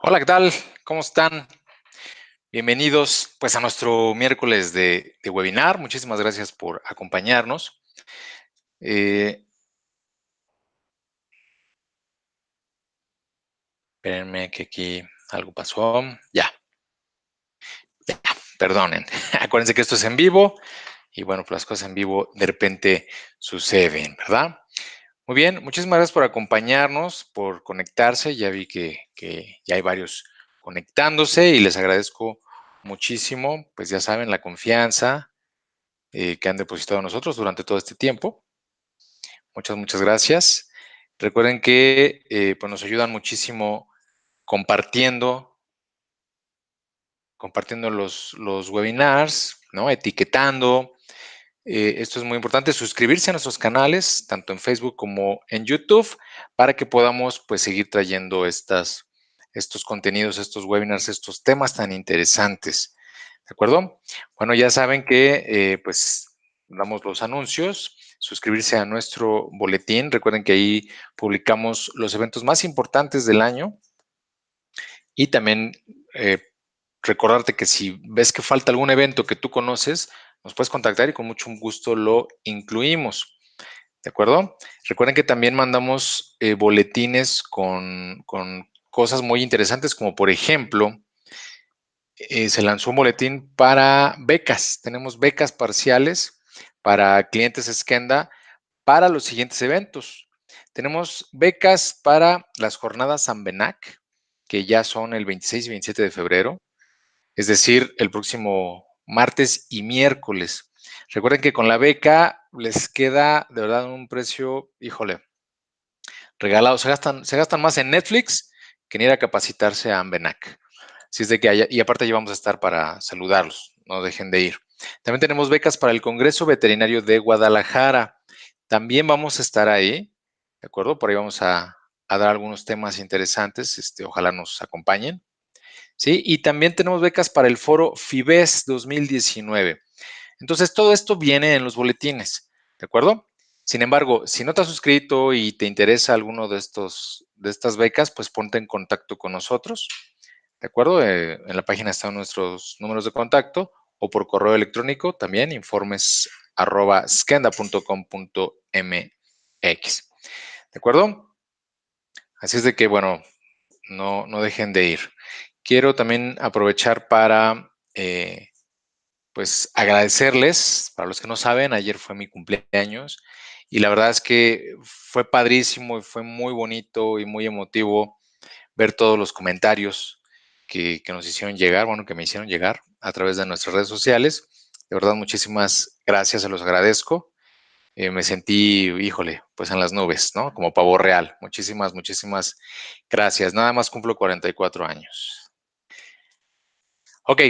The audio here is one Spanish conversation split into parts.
Hola, ¿qué tal? ¿Cómo están? Bienvenidos pues a nuestro miércoles de webinar. Muchísimas gracias por acompañarnos. Eh, Espérenme que aquí algo pasó. Ya, perdonen. Acuérdense que esto es en vivo y bueno, pues las cosas en vivo de repente suceden, ¿verdad? Muy bien, muchísimas gracias por acompañarnos, por conectarse. Ya vi que ya hay varios conectándose y les agradezco muchísimo, pues ya saben, la confianza que han depositado en nosotros durante todo este tiempo. Muchas gracias. Recuerden que pues nos ayudan muchísimo compartiendo, compartiendo los webinars, ¿no? Etiquetando. Esto es muy importante, suscribirse a nuestros canales, tanto en Facebook como en YouTube, para que podamos pues seguir trayendo estos contenidos, estos webinars, estos temas tan interesantes. ¿De acuerdo? Bueno, ya saben que pues damos los anuncios, suscribirse a nuestro boletín. Recuerden que ahí publicamos los eventos más importantes del año y también eh, recordarte que si ves que falta algún evento que tú conoces, nos puedes contactar y con mucho gusto lo incluimos. ¿De acuerdo? Recuerden que también mandamos boletines con cosas muy interesantes, como por ejemplo, se lanzó un boletín para becas. Tenemos becas parciales para clientes Skenda para los siguientes eventos. Tenemos becas para las jornadas Ambenac, que ya son el 26 y 27 de febrero, es decir, el próximo martes y miércoles. Recuerden que con la beca les queda de verdad un precio, híjole, regalado. Se gastan más en Netflix que en ir a capacitarse a Ambenac. Así es de que y aparte ya vamos a estar para saludarlos, no dejen de ir. También tenemos becas para el Congreso Veterinario de Guadalajara. También vamos a estar ahí, ¿de acuerdo? Por ahí vamos a dar algunos temas interesantes, ojalá nos acompañen. ¿Sí? Y también tenemos becas para el foro FIBES 2019. Entonces, todo esto viene en los boletines, ¿de acuerdo? Sin embargo, si no te has suscrito y te interesa alguno de estas becas, pues ponte en contacto con nosotros, ¿de acuerdo? En la página están nuestros números de contacto o por correo electrónico también, informes@skenda.com.mx, ¿de acuerdo? Así es de que, bueno, no dejen de ir. Quiero también aprovechar para, pues, agradecerles. Para los que no saben, ayer fue mi cumpleaños y la verdad es que fue padrísimo y fue muy bonito y muy emotivo ver todos los comentarios que nos hicieron llegar, bueno, que me hicieron llegar a través de nuestras redes sociales. De verdad, muchísimas gracias, se los agradezco. Me sentí, híjole, pues en las nubes, ¿no? Como pavo real. Muchísimas gracias. Nada más cumplo 44 años. Ok.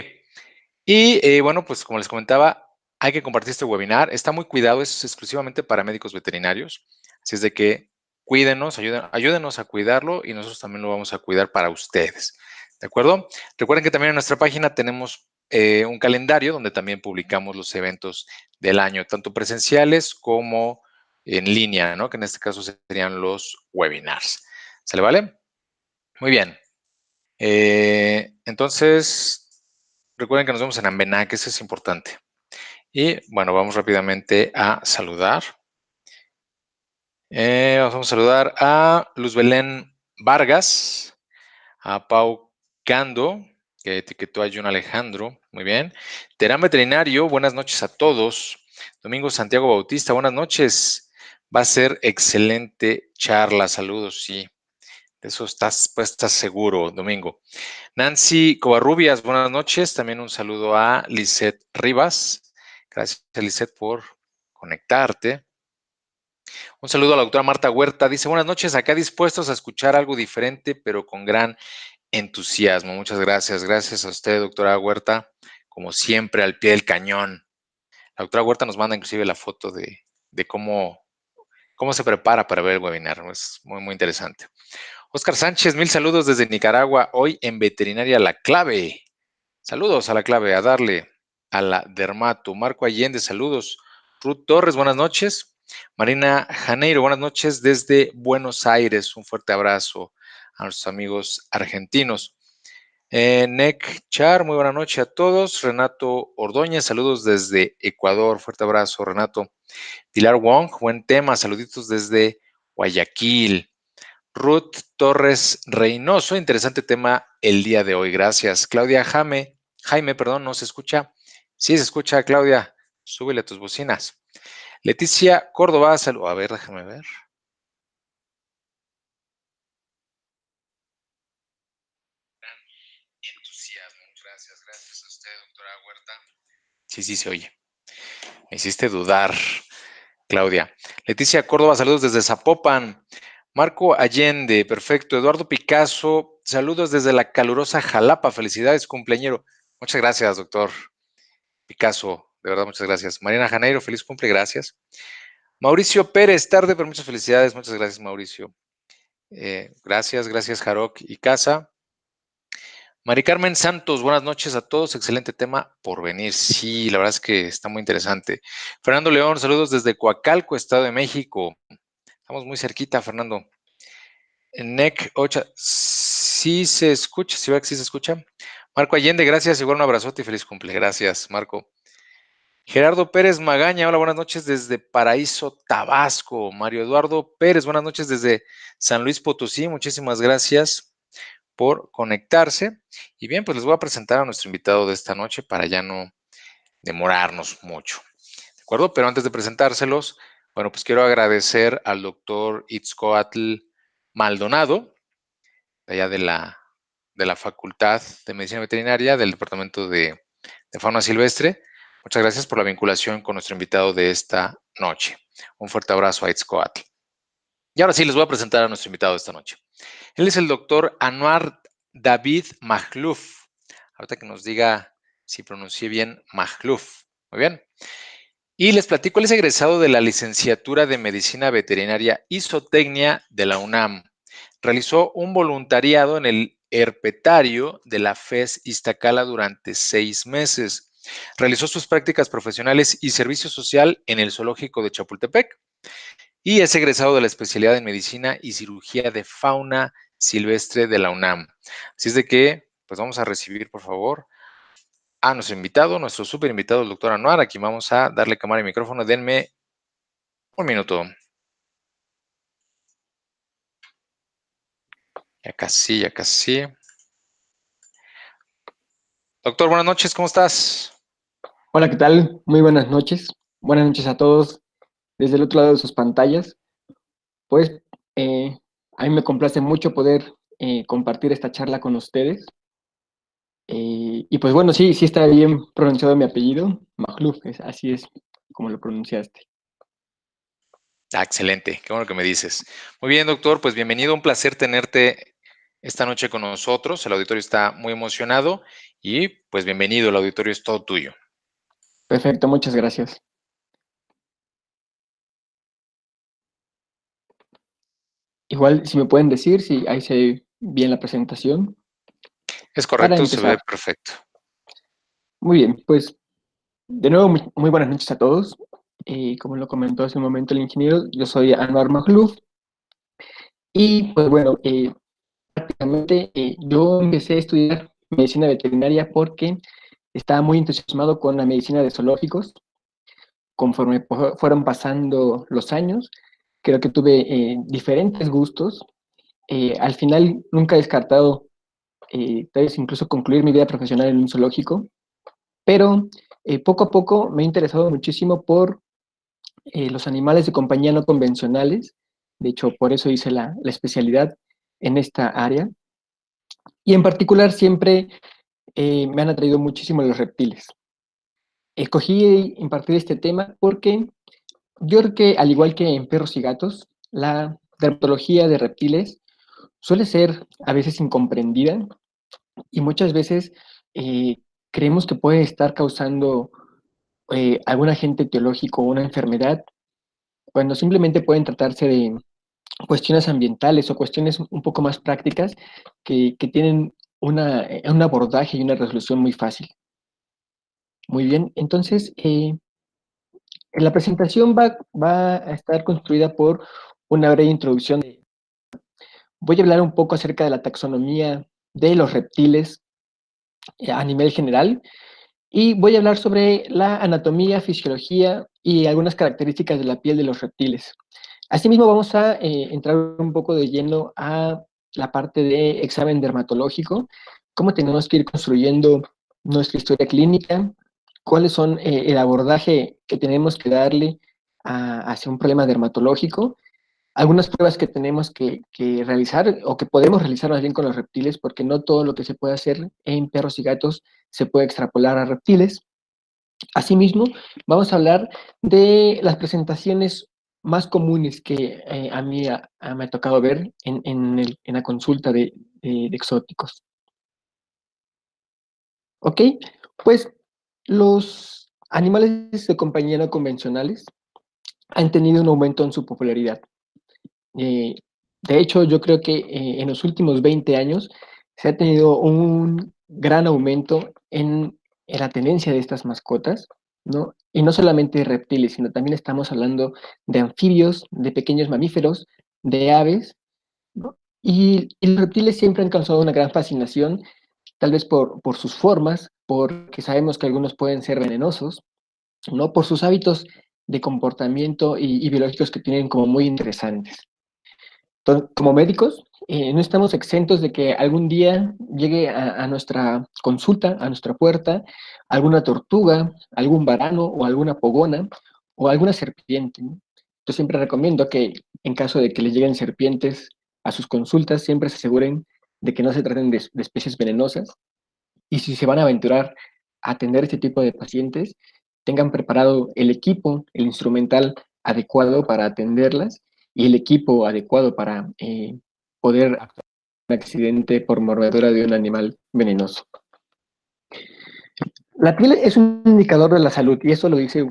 Y bueno, pues como les comentaba, hay que compartir este webinar. Está muy cuidado, es exclusivamente para médicos veterinarios. Así es de que cuídenos, ayúdenos a cuidarlo y nosotros también lo vamos a cuidar para ustedes. ¿De acuerdo? Recuerden que también en nuestra página tenemos un calendario donde también publicamos los eventos del año, tanto presenciales como en línea, ¿no? Que en este caso serían los webinars. ¿Se le vale? Muy bien. Entonces, recuerden que nos vemos en Ambenac, eso es importante. Y bueno, vamos rápidamente a saludar. Vamos a saludar a Luz Belén Vargas, a Pau Cando, que etiquetó a Jun Alejandro. Muy bien. Terán Veterinario, buenas noches a todos. Domingo Santiago Bautista, buenas noches. Va a ser excelente charla. Saludos, sí. De eso estás seguro, Domingo. Nancy Covarrubias, buenas noches. También un saludo a Lisette Rivas. Gracias, Lisette, por conectarte. Un saludo a la doctora Marta Huerta. Dice, buenas noches, acá dispuestos a escuchar algo diferente, pero con gran entusiasmo. Muchas gracias. Gracias a usted, doctora Huerta, como siempre, al pie del cañón. La doctora Huerta nos manda inclusive la foto de cómo se prepara para ver el webinar. Es muy interesante. Oscar Sánchez, mil saludos desde Nicaragua, hoy en Veterinaria La Clave. Saludos a La Clave, a darle a la Dermato. Marco Allende, saludos. Ruth Torres, buenas noches. Marina Janeiro, buenas noches desde Buenos Aires. Un fuerte abrazo a nuestros amigos argentinos. Nek Char, muy buena noche a todos. Renato Ordóñez, saludos desde Ecuador. Fuerte abrazo, Renato. Pilar Wong, buen tema. Saluditos desde Guayaquil. Ruth Torres Reynoso, interesante tema el día de hoy. Gracias. Claudia Jaime, perdón, no se escucha. Sí se escucha, Claudia. Súbele a tus bocinas. Leticia Córdoba, saludos. A ver, déjame ver. Entusiasmo. Gracias a usted, doctora Huerta. Sí, sí se oye. Me hiciste dudar, Claudia. Leticia Córdoba, saludos desde Zapopan. Marco Allende, perfecto. Eduardo Picasso, saludos desde la calurosa Jalapa. Felicidades, cumpleañero. Muchas gracias, doctor Picasso. De verdad, muchas gracias. Mariana Janeiro, feliz cumple, gracias. Mauricio Pérez, tarde, pero muchas felicidades. Muchas gracias, Mauricio. Gracias, Jarok y Casa. Mari Carmen Santos, buenas noches a todos. Excelente tema por venir. Sí, la verdad es que está muy interesante. Fernando León, saludos desde Coacalco, Estado de México. Estamos muy cerquita, Fernando. NEC 8, sí se escucha, sí, sí se escucha. Marco Allende, gracias. Igual un abrazote y feliz cumple. Gracias, Marco. Gerardo Pérez Magaña, hola, buenas noches desde Paraíso, Tabasco. Mario Eduardo Pérez, buenas noches desde San Luis Potosí. Muchísimas gracias por conectarse. Y bien, pues les voy a presentar a nuestro invitado de esta noche para ya no demorarnos mucho. ¿De acuerdo? Pero antes de presentárselos, bueno, pues quiero agradecer al doctor Itzcoatl Maldonado, de allá de la Facultad de Medicina Veterinaria del Departamento de Fauna Silvestre. Muchas gracias por la vinculación con nuestro invitado de esta noche. Un fuerte abrazo a Itzcoatl. Y ahora sí, les voy a presentar a nuestro invitado de esta noche. Él es el doctor Anwar David Makhlouf. Ahorita que nos diga si pronuncié bien Makhlouf. Muy bien. Y les platico, él es egresado de la licenciatura de Medicina Veterinaria y Zootecnia de la UNAM. Realizó un voluntariado en el herpetario de la FES Iztacala durante 6 meses. Realizó sus prácticas profesionales y servicio social en el zoológico de Chapultepec y es egresado de la especialidad en Medicina y Cirugía de Fauna Silvestre de la UNAM. Así es de que, pues vamos a recibir, por favor, a nuestro invitado, nuestro súper invitado, el doctor Anwar. Aquí vamos a darle cámara y micrófono. Denme un minuto. Ya casi, ya casi. Doctor, buenas noches, ¿cómo estás? Hola, ¿qué tal? Muy buenas noches. Buenas noches a todos desde el otro lado de sus pantallas. Pues a mí me complace mucho poder compartir esta charla con ustedes. Y pues bueno, sí, sí está bien pronunciado mi apellido, Makhlouf, así es como lo pronunciaste. Excelente, qué bueno que me dices. Muy bien, doctor, pues bienvenido, un placer tenerte esta noche con nosotros. El auditorio está muy emocionado y pues bienvenido, el auditorio es todo tuyo. Perfecto, muchas gracias. Igual, si me pueden decir si ahí se ve bien la presentación Es para correcto, se ve empezar. perfecto. Muy bien, pues de nuevo, muy buenas noches a todos. Como lo comentó hace un momento el ingeniero, yo soy Anwar Makhlouf. Y pues bueno, prácticamente yo empecé a estudiar medicina veterinaria porque estaba muy entusiasmado con la medicina de zoológicos. Conforme fueron pasando los años, creo que tuve diferentes gustos. Al final nunca he descartado tal vez incluso concluir mi vida profesional en un zoológico, pero poco a poco me he interesado muchísimo por los animales de compañía no convencionales. De hecho, por eso hice la especialidad en esta área. Y en particular siempre me han atraído muchísimo los reptiles. Escogí impartir este tema porque yo creo que, al igual que en perros y gatos, la dermatología de reptiles suele ser a veces incomprendida y muchas veces eh, creemos que puede estar causando algún agente etiológico o una enfermedad, cuando simplemente pueden tratarse de cuestiones ambientales o cuestiones un poco más prácticas que tienen un abordaje y una resolución muy fácil. Muy bien, entonces la presentación va a estar construida por una breve introducción. Voy a hablar un poco acerca de la taxonomía de los reptiles, a nivel general, y voy a hablar sobre la anatomía, fisiología y algunas características de la piel de los reptiles. Asimismo, vamos a entrar un poco de lleno a la parte de examen dermatológico, cómo tenemos que ir construyendo nuestra historia clínica, cuáles son el abordaje que tenemos que darle hacia un problema dermatológico, algunas pruebas que tenemos que realizar o que podemos realizar más bien con los reptiles, porque no todo lo que se puede hacer en perros y gatos se puede extrapolar a reptiles. Asimismo, vamos a hablar de las presentaciones más comunes que a mí me ha tocado ver en la consulta de exóticos. ¿Ok? Pues los animales de compañía no convencionales han tenido un aumento en su popularidad. Eh, de hecho, yo creo que en los últimos 20 años se ha tenido un gran aumento en la tenencia de estas mascotas, ¿no? Y no solamente de reptiles, sino también estamos hablando de anfibios, de pequeños mamíferos, de aves, ¿no? Y los reptiles siempre han causado una gran fascinación, tal vez por sus formas, porque sabemos que algunos pueden ser venenosos, ¿no? Por sus hábitos de comportamiento y biológicos que tienen como muy interesantes. Entonces, como médicos, no estamos exentos de que algún día llegue a nuestra consulta, a nuestra puerta, alguna tortuga, algún varano o alguna pogona o alguna serpiente, ¿no? Yo siempre recomiendo que en caso de que les lleguen serpientes a sus consultas, siempre se aseguren de que no se traten de especies venenosas y si se van a aventurar a atender este tipo de pacientes, tengan preparado el equipo, el instrumental adecuado para atenderlas y el equipo adecuado para poder actuar en un accidente por mordedura de un animal venenoso. La piel es un indicador de la salud y eso lo dice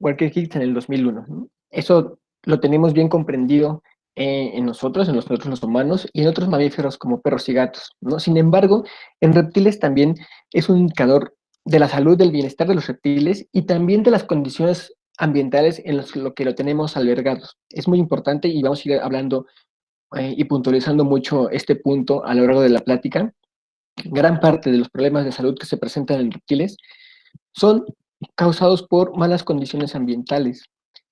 Walker Hicks en el 2001, ¿no? Eso lo tenemos bien comprendido en nosotros los humanos y en otros mamíferos como perros y gatos, ¿no? Sin embargo, en reptiles también es un indicador de la salud, del bienestar de los reptiles y también de las condiciones ambientales en las que lo tenemos albergados. Es muy importante y vamos a ir hablando y puntualizando mucho este punto a lo largo de la plática. Gran parte de los problemas de salud que se presentan en reptiles son causados por malas condiciones ambientales.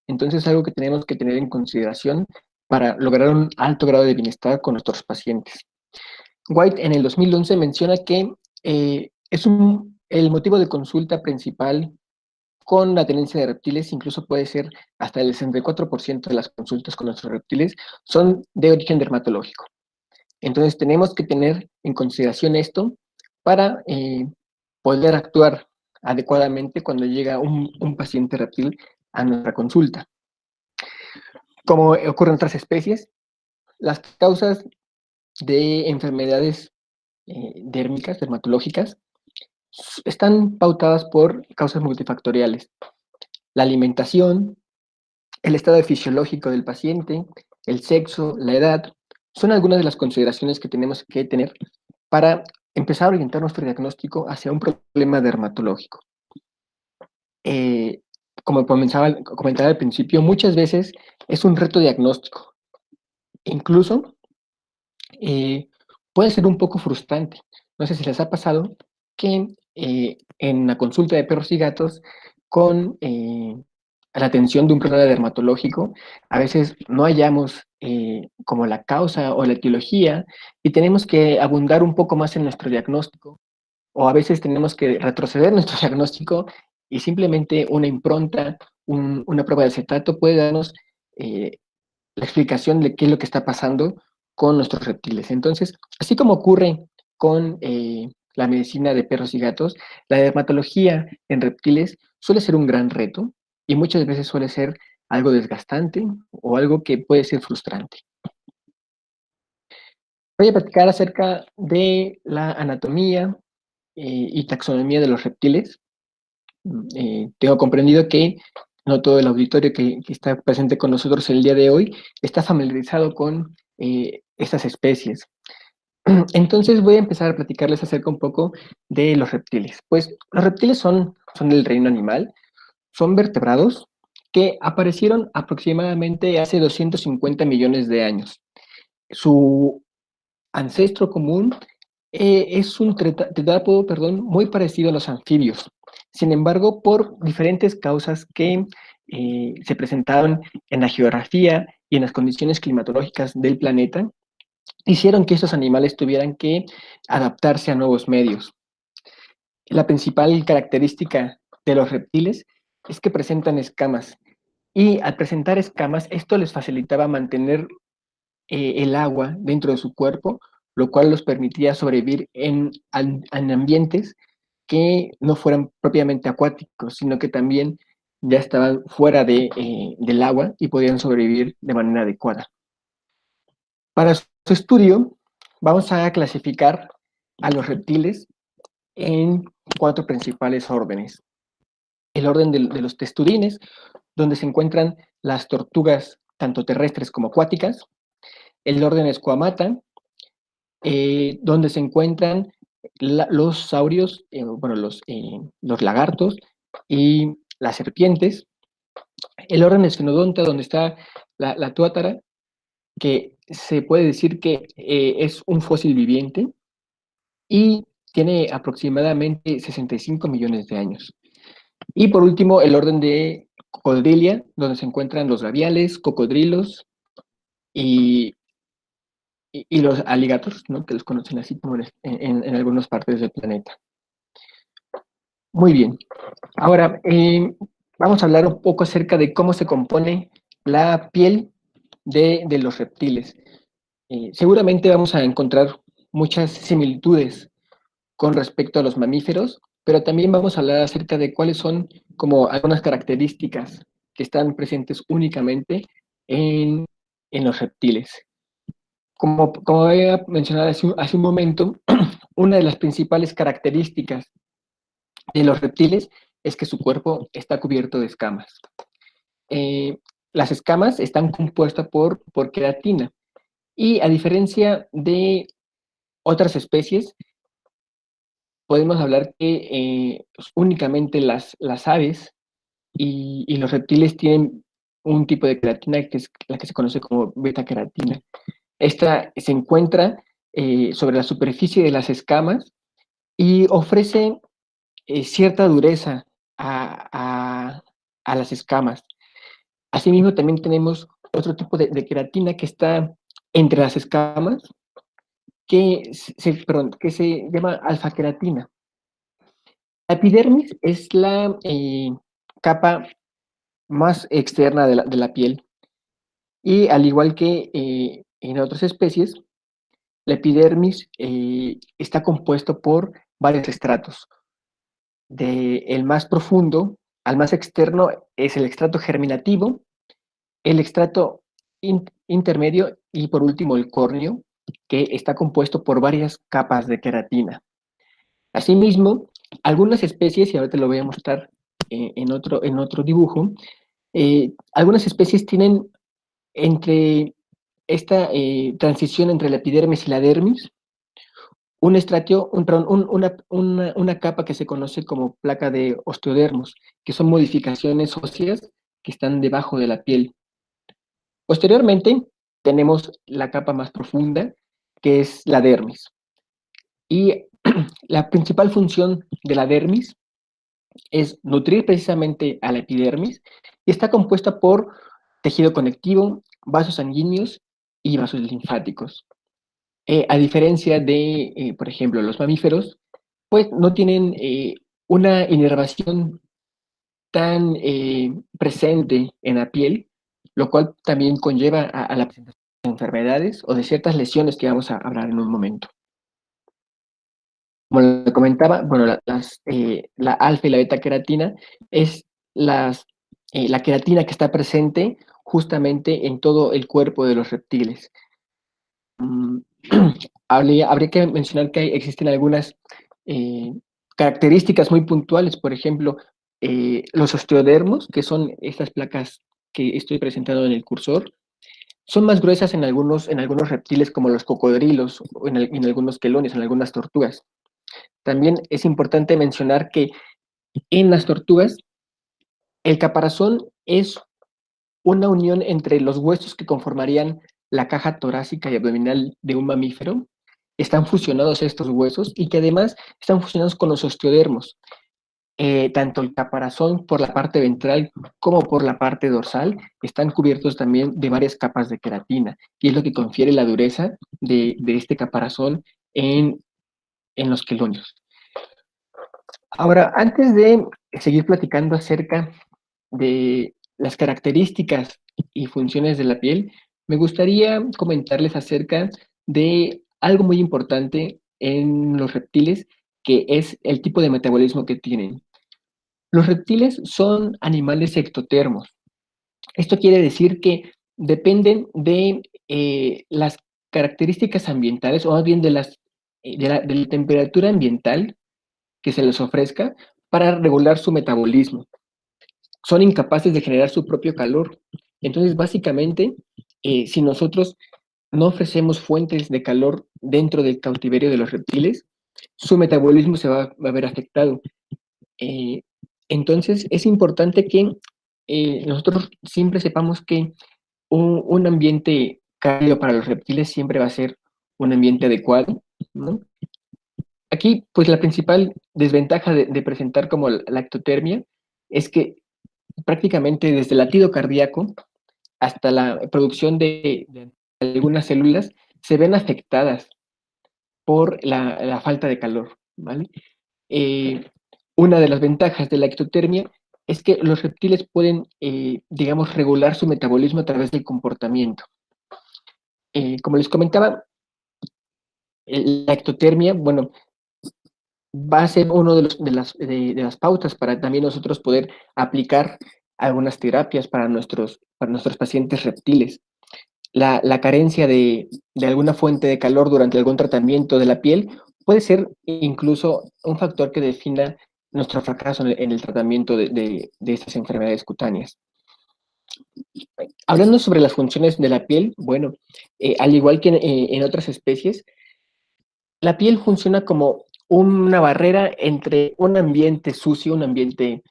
Entonces, es algo que tenemos que tener en consideración para lograr un alto grado de bienestar con nuestros pacientes. White en el 2011 menciona que el motivo de consulta principal con la tenencia de reptiles, incluso puede ser hasta el 64% de las consultas con nuestros reptiles, son de origen dermatológico. Entonces, tenemos que tener en consideración esto para poder actuar adecuadamente cuando llega un paciente reptil a nuestra consulta. Como ocurre en otras especies, las causas de enfermedades dérmicas, dermatológicas, están pautadas por causas multifactoriales. La alimentación, el estado fisiológico del paciente, el sexo, la edad, son algunas de las consideraciones que tenemos que tener para empezar a orientar nuestro diagnóstico hacia un problema dermatológico. Como comentaba al principio, muchas veces es un reto diagnóstico. Incluso puede ser un poco frustrante. No sé si les ha pasado que en la consulta de perros y gatos con la atención de un problema dermatológico, a veces no hallamos como la causa o la etiología y tenemos que abundar un poco más en nuestro diagnóstico o a veces tenemos que retroceder nuestro diagnóstico y simplemente una impronta, una prueba de acetato puede darnos la explicación de qué es lo que está pasando con nuestros reptiles. Entonces, así como ocurre con la medicina de perros y gatos, la dermatología en reptiles suele ser un gran reto y muchas veces suele ser algo desgastante o algo que puede ser frustrante. Voy a platicar acerca de la anatomía y taxonomía de los reptiles. Tengo comprendido que no todo el auditorio que está presente con nosotros el día de hoy está familiarizado con estas especies. Entonces voy a empezar a platicarles acerca un poco de los reptiles. Pues los reptiles son del reino animal, son vertebrados que aparecieron aproximadamente hace 250 millones de años. Su ancestro común Es un tetrápodo, perdón, muy parecido a los anfibios. Sin embargo, por diferentes causas que se presentaron en la geografía y en las condiciones climatológicas del planeta, hicieron que estos animales tuvieran que adaptarse a nuevos medios. La principal característica de los reptiles es que presentan escamas y al presentar escamas, esto les facilitaba mantener el agua dentro de su cuerpo, lo cual los permitía sobrevivir en ambientes que no fueran propiamente acuáticos, sino que también ya estaban fuera del agua y podían sobrevivir de manera adecuada. Para su estudio, vamos a clasificar a los reptiles en 4 principales órdenes. El orden de los testudines, donde se encuentran las tortugas tanto terrestres como acuáticas. El orden Squamata, donde se encuentran los saurios, bueno, los lagartos y las serpientes. El orden Esfenodonta, donde está la tuátara, que se puede decir que es un fósil viviente y tiene aproximadamente 65 millones de años. Y por último, el orden de Cocodrilia, donde se encuentran los gaviales, cocodrilos y, y los alligators, ¿no? Que los conocen así como en algunas partes del planeta. Muy bien. Ahora, vamos a hablar un poco acerca de cómo se compone la piel de los reptiles. Seguramente vamos a encontrar muchas similitudes con respecto a los mamíferos, pero también vamos a hablar acerca de cuáles son como algunas características que están presentes únicamente en, en los reptiles. Como había mencionado hace un momento, una de las principales características de los reptiles es que su cuerpo está cubierto de escamas. Las escamas están compuestas por queratina y a diferencia de otras especies, podemos hablar que únicamente las aves y los reptiles tienen un tipo de queratina que es la que se conoce como beta-queratina. Esta se encuentra sobre la superficie de las escamas y ofrece cierta dureza a las escamas. Asimismo, también tenemos otro tipo de queratina que está entre las escamas, que se llama alfa-queratina. La epidermis es la capa más externa de la piel y al igual que en otras especies, la epidermis está compuesto por varios estratos. El más profundo al más externo es el estrato germinativo, el estrato intermedio y por último el córneo, que está compuesto por varias capas de queratina. Asimismo, algunas especies, y ahora te lo voy a mostrar en otro dibujo, algunas especies tienen entre esta transición entre la epidermis y la dermis, un estrato, una capa que se conoce como placa de osteodermos, que son modificaciones óseas que están debajo de la piel. Posteriormente, tenemos la capa más profunda, que es la dermis. Y la principal función de la dermis es nutrir precisamente a la epidermis y está compuesta por tejido conectivo, vasos sanguíneos y vasos linfáticos. A diferencia de, por ejemplo, los mamíferos, pues no tienen una inervación tan presente en la piel, lo cual también conlleva a la presentación de enfermedades o de ciertas lesiones que vamos a hablar en un momento. Como le comentaba, bueno, la alfa y la beta queratina es la queratina que está presente justamente en todo el cuerpo de los reptiles. Habría que mencionar que existen algunas características muy puntuales, por ejemplo, los osteodermos, que son estas placas que estoy presentando en el cursor, son más gruesas en algunos reptiles como los cocodrilos, o en algunos quelonios, en algunas tortugas. También es importante mencionar que en las tortugas el caparazón es una unión entre los huesos que conformarían la caja torácica y abdominal de un mamífero están fusionados estos huesos y que además están fusionados con los osteodermos. Tanto el caparazón por la parte ventral como por la parte dorsal están cubiertos también de varias capas de queratina y es lo que confiere la dureza de este caparazón en los quelonios. Ahora, antes de seguir platicando acerca de las características y funciones de la piel, me gustaría comentarles acerca de algo muy importante en los reptiles, que es el tipo de metabolismo que tienen. Los reptiles son animales ectotermos. Esto quiere decir que dependen de las características ambientales, o más bien de la temperatura ambiental que se les ofrezca para regular su metabolismo. Son incapaces de generar su propio calor. Entonces, básicamente, si nosotros no ofrecemos fuentes de calor dentro del cautiverio de los reptiles, su metabolismo se va a ver afectado. Eh, entonces, es importante que nosotros siempre sepamos que un ambiente cálido para los reptiles siempre va a ser un ambiente adecuado, ¿no? Aquí, pues la principal desventaja de presentar como la ectotermia es que prácticamente desde el latido cardíaco hasta la producción de algunas células se ven afectadas por la falta de calor, ¿vale? Eh, una de las ventajas de la ectotermia es que los reptiles pueden, digamos, regular su metabolismo a través del comportamiento. Como les comentaba, la ectotermia, bueno, va a ser uno de las pautas para también nosotros poder aplicar algunas terapias para nuestros pacientes reptiles. La carencia de alguna fuente de calor durante algún tratamiento de la piel puede ser incluso un factor que defina nuestro fracaso en el tratamiento de estas enfermedades cutáneas. Hablando sobre las funciones de la piel, bueno, al igual que en otras especies, la piel funciona como una barrera entre un ambiente sucio, un ambiente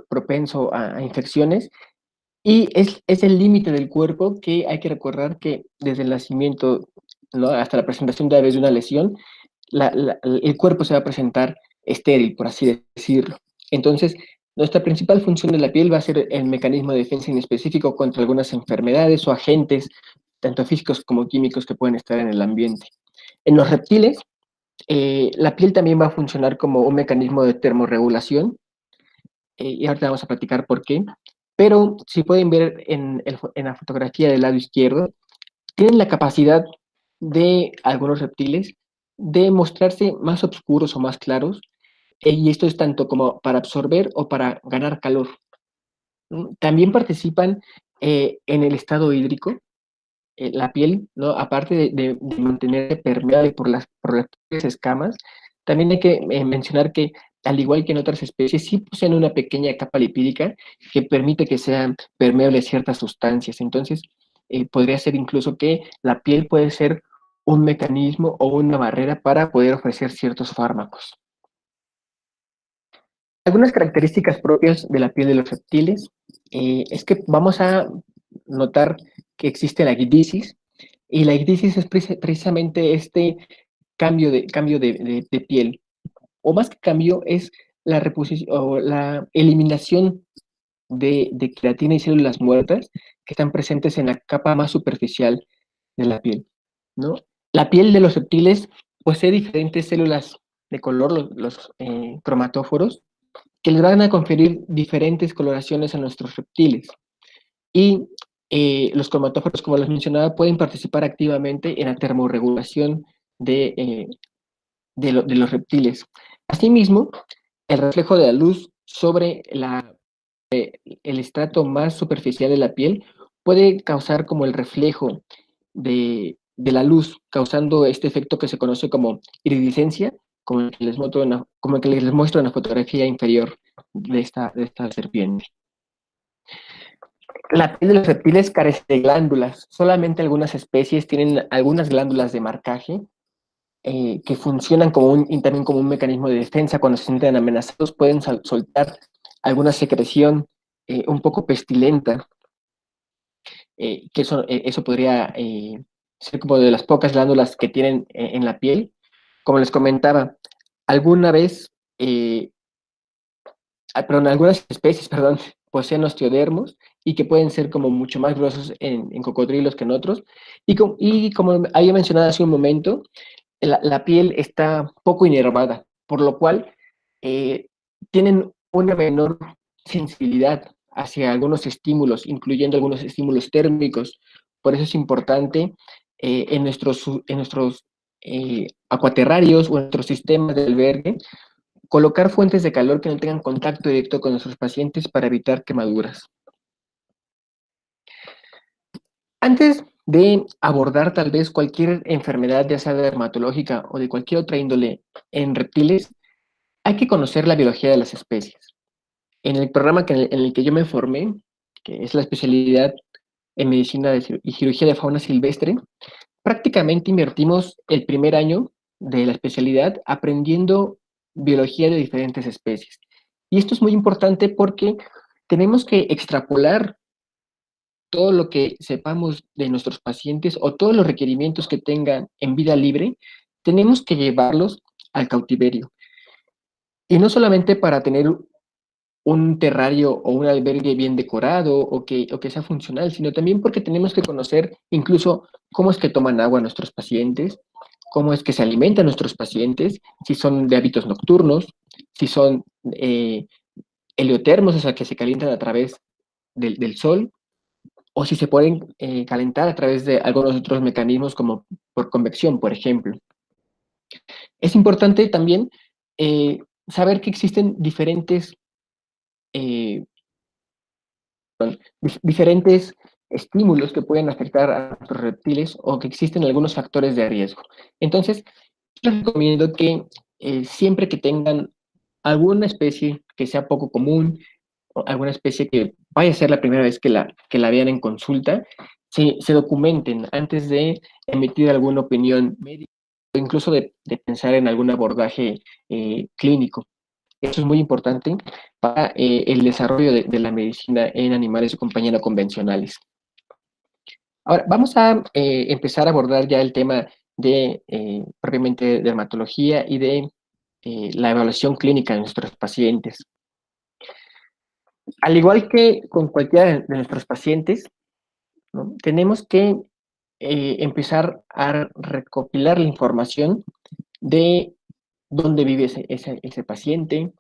propenso a infecciones, y es el límite del cuerpo que hay que recordar que desde el nacimiento, ¿no?, hasta la presentación de una lesión, el cuerpo se va a presentar estéril, por así decirlo. Entonces, nuestra principal función de la piel va a ser el mecanismo de defensa inespecífico contra algunas enfermedades o agentes, tanto físicos como químicos, que pueden estar en el ambiente. En los reptiles, la piel también va a funcionar como un mecanismo de termorregulación, y ahorita vamos a platicar por qué. Pero si pueden ver en la fotografía del lado izquierdo, tienen la capacidad de algunos reptiles de mostrarse más oscuros o más claros, y esto es tanto como para absorber o para ganar calor. También participan en el estado hídrico. La piel, ¿no?, aparte de mantenerse permeable por las escamas, también hay que mencionar que, al igual que en otras especies, sí poseen una pequeña capa lipídica que permite que sean permeables ciertas sustancias. Entonces, podría ser incluso que la piel puede ser un mecanismo o una barrera para poder ofrecer ciertos fármacos. Algunas características propias de la piel de los reptiles es que vamos a notar que existe la ecdisis, y la ecdisis es precisamente este cambio de piel, o más que cambio, es la reposición o la eliminación de queratina y células muertas que están presentes en la capa más superficial de la piel, ¿no? La piel de los reptiles posee diferentes células de color, los cromatóforos, que les van a conferir diferentes coloraciones a nuestros reptiles. Y los cromatóforos, como les mencionaba, pueden participar activamente en la termorregulación de los reptiles. Asimismo, el reflejo de la luz sobre el estrato más superficial de la piel puede causar como el reflejo de la luz, causando este efecto que se conoce como iridiscencia, como el que como el que les muestro en la fotografía inferior de esta serpiente. La piel de los reptiles carece de glándulas. Solamente algunas especies tienen algunas glándulas de marcaje que funcionan y también como un mecanismo de defensa. Cuando se sienten amenazados, pueden soltar alguna secreción un poco pestilenta, que eso podría ser como de las pocas glándulas que tienen en la piel, como les comentaba, alguna vez, algunas especies, perdón, poseen osteodermos y que pueden ser como mucho más gruesos en cocodrilos que en otros. Y como había mencionado hace un momento, la piel está poco inervada, por lo cual eh, tienen una menor sensibilidad hacia algunos estímulos, incluyendo algunos estímulos térmicos. Por eso es importante en nuestros acuaterrarios o en nuestros sistemas de albergue colocar fuentes de calor que no tengan contacto directo con nuestros pacientes para evitar quemaduras. Antes de abordar tal vez cualquier enfermedad, ya sea dermatológica o de cualquier otra índole en reptiles, hay que conocer la biología de las especies. En el programa en el que yo me formé, que es la especialidad en medicina y cirugía de fauna silvestre, prácticamente invertimos el primer año de la especialidad aprendiendo biología de diferentes especies. Y esto es muy importante porque tenemos que extrapolar todo lo que sepamos de nuestros pacientes o todos los requerimientos que tengan en vida libre, tenemos que llevarlos al cautiverio. Y no solamente para tener un terrario o un albergue bien decorado o que sea funcional, sino también porque tenemos que conocer incluso cómo es que toman agua nuestros pacientes, cómo es que se alimentan nuestros pacientes, si son de hábitos nocturnos, si son heliotermos, o sea, que se calientan a través del sol, o si se pueden calentar a través de algunos otros mecanismos como por convección, por ejemplo. Es importante también eh, saber que existen eh, diferentes estímulos que pueden afectar a los reptiles o que existen algunos factores de riesgo. Entonces, les recomiendo que siempre que tengan alguna especie que sea poco común, o alguna especie que vaya a ser la primera vez que la vean en consulta, se documenten antes de emitir alguna opinión médica o incluso de pensar en algún abordaje clínico. Eso es muy importante para el desarrollo de la medicina en animales de compañía no convencionales. Ahora, vamos a empezar a abordar ya el tema de propiamente dermatología y de la evaluación clínica de nuestros pacientes. Al igual que con cualquiera de nuestros pacientes, ¿no? Tenemos que empezar a recopilar la información de dónde vive ese paciente,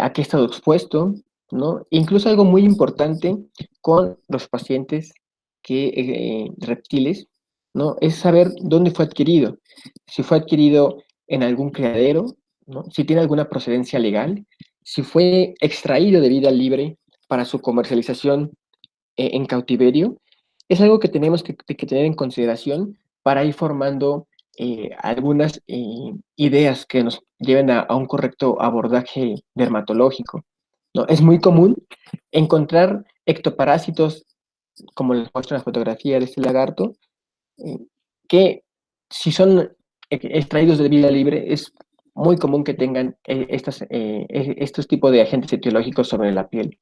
a qué ha estado expuesto, ¿no? Incluso algo muy importante con los pacientes reptiles, ¿no? Es saber dónde fue adquirido. Si fue adquirido en algún criadero, ¿no? Si tiene alguna procedencia legal, si fue extraído de vida libre para su comercialización en cautiverio, es algo que tenemos que tener en consideración para ir formando algunas ideas que nos lleven a un correcto abordaje dermatológico, ¿no? Es muy común encontrar ectoparásitos, como les muestro en la fotografía de este lagarto, eh, que si son extraídos de vida libre, es muy común que tengan estos tipos de agentes etiológicos sobre la piel.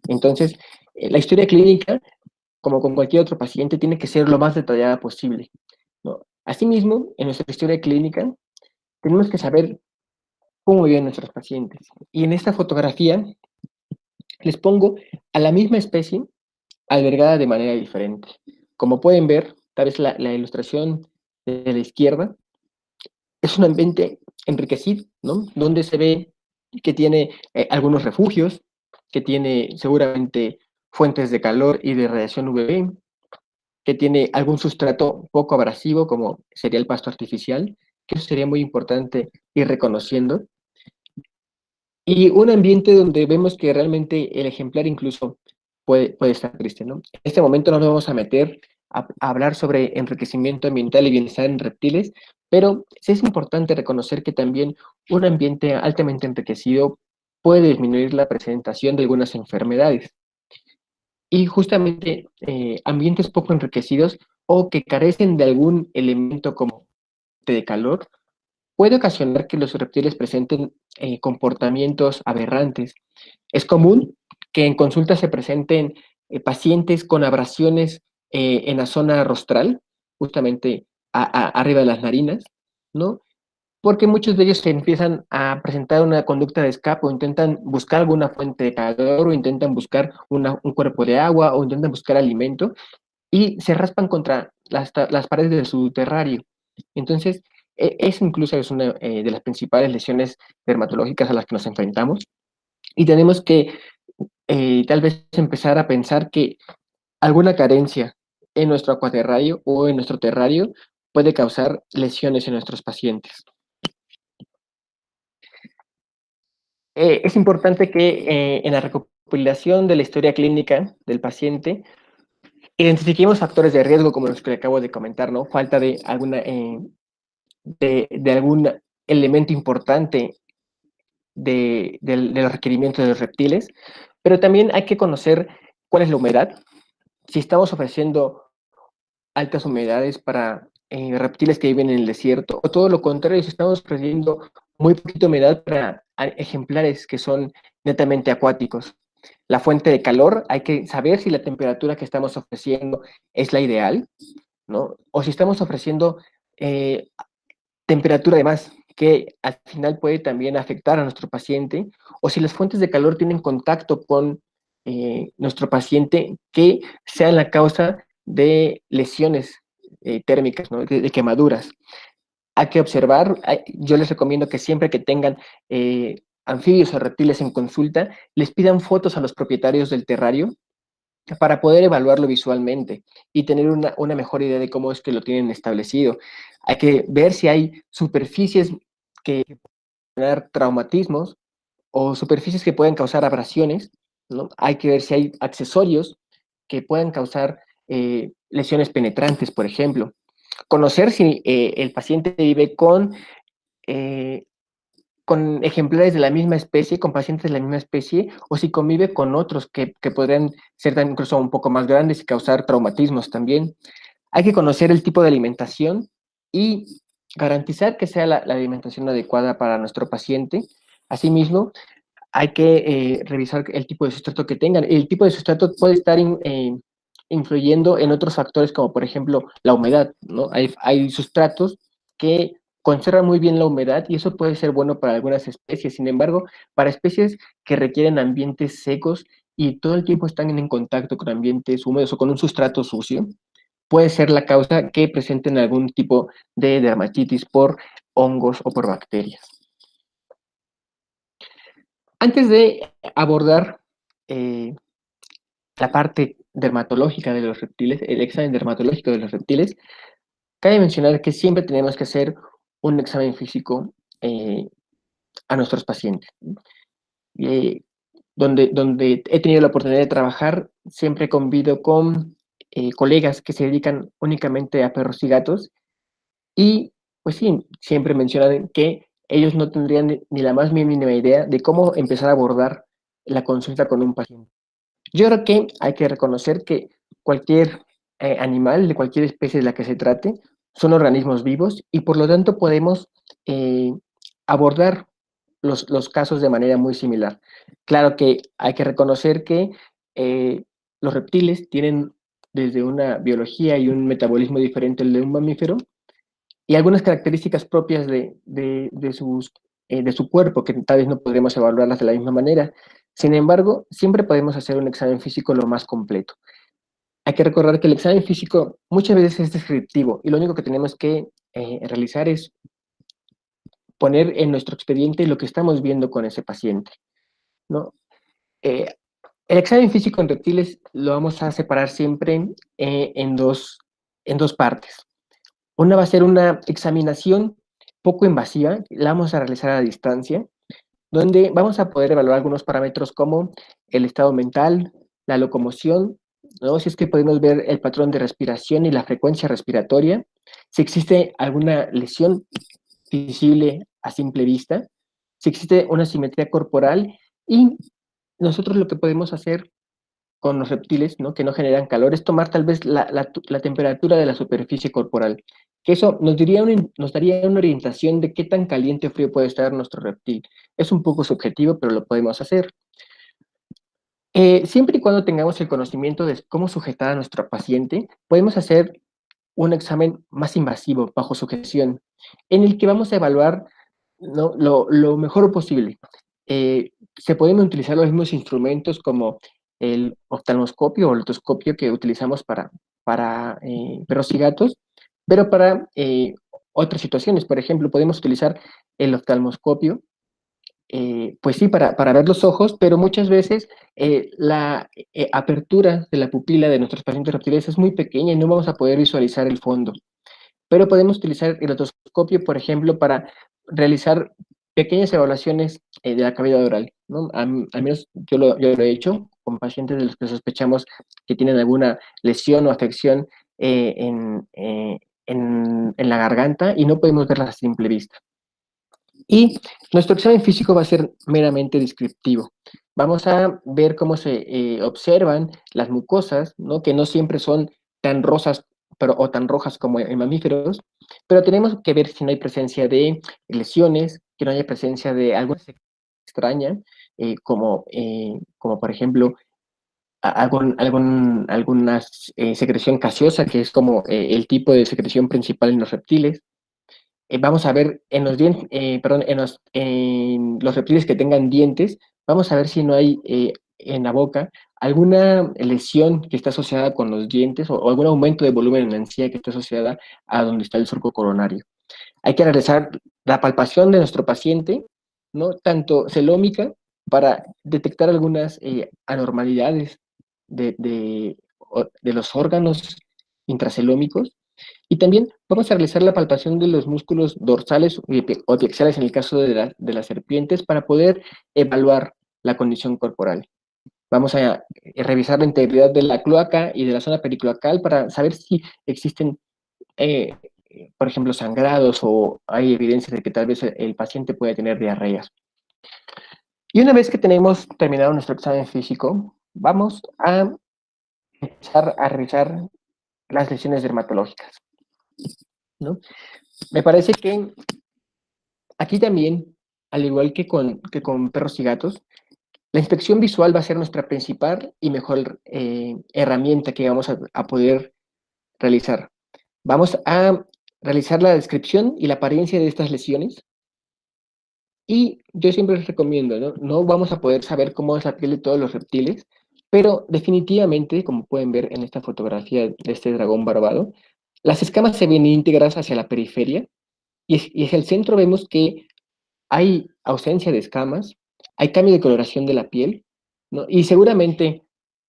Entonces, la historia clínica, como con cualquier otro paciente, tiene que ser lo más detallada posible, ¿no? Asimismo, en nuestra historia clínica, tenemos que saber cómo viven nuestros pacientes. Y en esta fotografía les pongo a la misma especie albergada de manera diferente. Como pueden ver, tal vez la ilustración de la izquierda es un ambiente enriquecido, ¿no? Donde se ve que tiene algunos refugios, que tiene seguramente fuentes de calor y de radiación UVB, que tiene algún sustrato poco abrasivo, como sería el pasto artificial, que eso sería muy importante ir reconociendo. Y un ambiente donde vemos que realmente el ejemplar incluso puede estar triste, ¿no? En este momento no nos vamos a meter a hablar sobre enriquecimiento ambiental y bienestar en reptiles, pero sí es importante reconocer que también un ambiente altamente enriquecido puede disminuir la presentación de algunas enfermedades. Y justamente ambientes poco enriquecidos o que carecen de algún elemento como de calor puede ocasionar que los reptiles presenten comportamientos aberrantes. Es común que en consulta se presenten pacientes con abrasiones en la zona rostral, justamente arriba de las narinas, ¿no? porque muchos de ellos se empiezan a presentar una conducta de escape o intentan buscar alguna fuente de calor o intentan buscar un cuerpo de agua o intentan buscar alimento y se raspan contra las paredes de su terrario. Entonces, eso incluso es una de las principales lesiones dermatológicas a las que nos enfrentamos y tenemos que tal vez empezar a pensar que alguna carencia en nuestro acuaterrario o en nuestro terrario puede causar lesiones en nuestros pacientes. Es importante que en la recopilación de la historia clínica del paciente identifiquemos factores de riesgo como los que le acabo de comentar, ¿no? Falta de de algún elemento importante de los requerimientos de los reptiles, pero también hay que conocer cuál es la humedad. Si estamos ofreciendo altas humedades para reptiles que viven en el desierto, o todo lo contrario, si estamos ofreciendo muy poquita humedad para ejemplares que son netamente acuáticos. La fuente de calor, hay que saber si la temperatura que estamos ofreciendo es la ideal, ¿no? O si estamos ofreciendo eh, temperatura de más, que al final puede también afectar a nuestro paciente, o si las fuentes de calor tienen contacto con nuestro paciente, que sean la causa de lesiones térmicas, ¿no? De quemaduras. Hay que observar, yo les recomiendo que siempre que tengan anfibios o reptiles en consulta, les pidan fotos a los propietarios del terrario para poder evaluarlo visualmente y tener una mejor idea de cómo es que lo tienen establecido. Hay que ver si hay superficies que pueden generar traumatismos o superficies que pueden causar abrasiones, ¿no? Hay que ver si hay accesorios que puedan causar lesiones penetrantes, por ejemplo. Conocer si el paciente vive eh, con ejemplares de la misma especie, con pacientes de la misma especie, o si convive con otros que podrían ser incluso un poco más grandes y causar traumatismos también. Hay que conocer el tipo de alimentación y garantizar que sea la alimentación adecuada para nuestro paciente. Asimismo, hay que revisar el tipo de sustrato que tengan. El tipo de sustrato puede estar influyendo en otros factores como por ejemplo la humedad, ¿no? Hay sustratos que conservan muy bien la humedad y eso puede ser bueno para algunas especies. Sin embargo, para especies que requieren ambientes secos y todo el tiempo están en contacto con ambientes húmedos o con un sustrato sucio, puede ser la causa que presenten algún tipo de dermatitis por hongos o por bacterias. Antes de abordar eh, la parte dermatológica de los reptiles, el examen dermatológico de los reptiles, cabe mencionar que siempre tenemos que hacer un examen físico a nuestros pacientes. Eh, donde he tenido la oportunidad de trabajar, siempre convivo con colegas que se dedican únicamente a perros y gatos y pues sí, siempre mencionan que ellos no tendrían ni la más mínima idea de cómo empezar a abordar la consulta con un paciente. Yo creo que hay que reconocer que cualquier animal, de cualquier especie de la que se trate, son organismos vivos y por lo tanto podemos eh, abordar los casos de manera muy similar. Claro que hay que reconocer que eh, los reptiles tienen desde una biología y un metabolismo diferente al de un mamífero y algunas características propias de su cuerpo que tal vez no podremos evaluarlas de la misma manera. Sin embargo, siempre podemos hacer un examen físico lo más completo. Hay que recordar que el examen físico muchas veces es descriptivo y lo único que tenemos que realizar es poner en nuestro expediente lo que estamos viendo con ese paciente, ¿no? Eh, el examen físico en reptiles lo vamos a separar siempre en dos partes. Una va a ser una examinación poco invasiva, la vamos a realizar a distancia, donde vamos a poder evaluar algunos parámetros como el estado mental, la locomoción, ¿no? Si es que podemos ver el patrón de respiración y la frecuencia respiratoria, si existe alguna lesión visible a simple vista, si existe una simetría corporal y nosotros lo que podemos hacer con los reptiles, ¿no? Que no generan calor, es tomar tal vez la temperatura de la superficie corporal, que eso nos daría una orientación de qué tan caliente o frío puede estar nuestro reptil. Es un poco subjetivo, pero lo podemos hacer. Siempre y cuando tengamos el conocimiento de cómo sujetar a nuestro paciente, podemos hacer un examen más invasivo, bajo sujeción, en el que vamos a evaluar, ¿no?, lo mejor posible. Se pueden utilizar los mismos instrumentos como el oftalmoscopio o el otoscopio que utilizamos para perros y gatos, pero para otras situaciones. Por ejemplo, podemos utilizar el oftalmoscopio, pues sí, para ver los ojos, pero muchas veces la apertura de la pupila de nuestros pacientes reptiles es muy pequeña y no vamos a poder visualizar el fondo. Pero podemos utilizar el otoscopio, por ejemplo, para realizar pequeñas evaluaciones de la cavidad oral, ¿no? Al menos yo lo he hecho con pacientes de los que sospechamos que tienen alguna lesión o afección en la garganta y no podemos verlas a simple vista. Y nuestro examen físico va a ser meramente descriptivo. Vamos a ver cómo se observan las mucosas, ¿no?, que no siempre son tan rosas o tan rojas como en mamíferos, pero tenemos que ver si no hay presencia de lesiones, que no haya presencia de alguna extraña, como por ejemplo alguna secreción gaseosa, que es como el tipo de secreción principal en los reptiles. Vamos a ver en los dientes, perdón, en los reptiles que tengan dientes, vamos a ver si no hay en la boca alguna lesión que está asociada con los dientes o algún aumento de volumen en la encía que está asociada a donde está el surco coronario. Hay que realizar la palpación de nuestro paciente, ¿no?, tanto celómica, para detectar algunas anormalidades de los órganos intracelómicos, y también vamos a realizar la palpación de los músculos dorsales o apiaxiales en el caso de las serpientes para poder evaluar la condición corporal. Vamos a revisar la integridad de la cloaca y de la zona pericloacal para saber si existen, eh, por ejemplo, sangrados o hay evidencia de que tal vez el paciente puede tener diarreas. Y una vez que tenemos terminado nuestro examen físico, vamos a empezar a revisar las lesiones dermatológicas, ¿no? Me parece que aquí también, al igual que con perros y gatos, la inspección visual va a ser nuestra principal y mejor herramienta que vamos a poder realizar. Vamos a realizar la descripción y la apariencia de estas lesiones. Y yo siempre les recomiendo, ¿no? No vamos a poder saber cómo es la piel de todos los reptiles, pero definitivamente, como pueden ver en esta fotografía de este dragón barbado, las escamas se ven íntegras hacia la periferia y hacia el centro vemos que hay ausencia de escamas, hay cambio de coloración de la piel, ¿no? Y seguramente,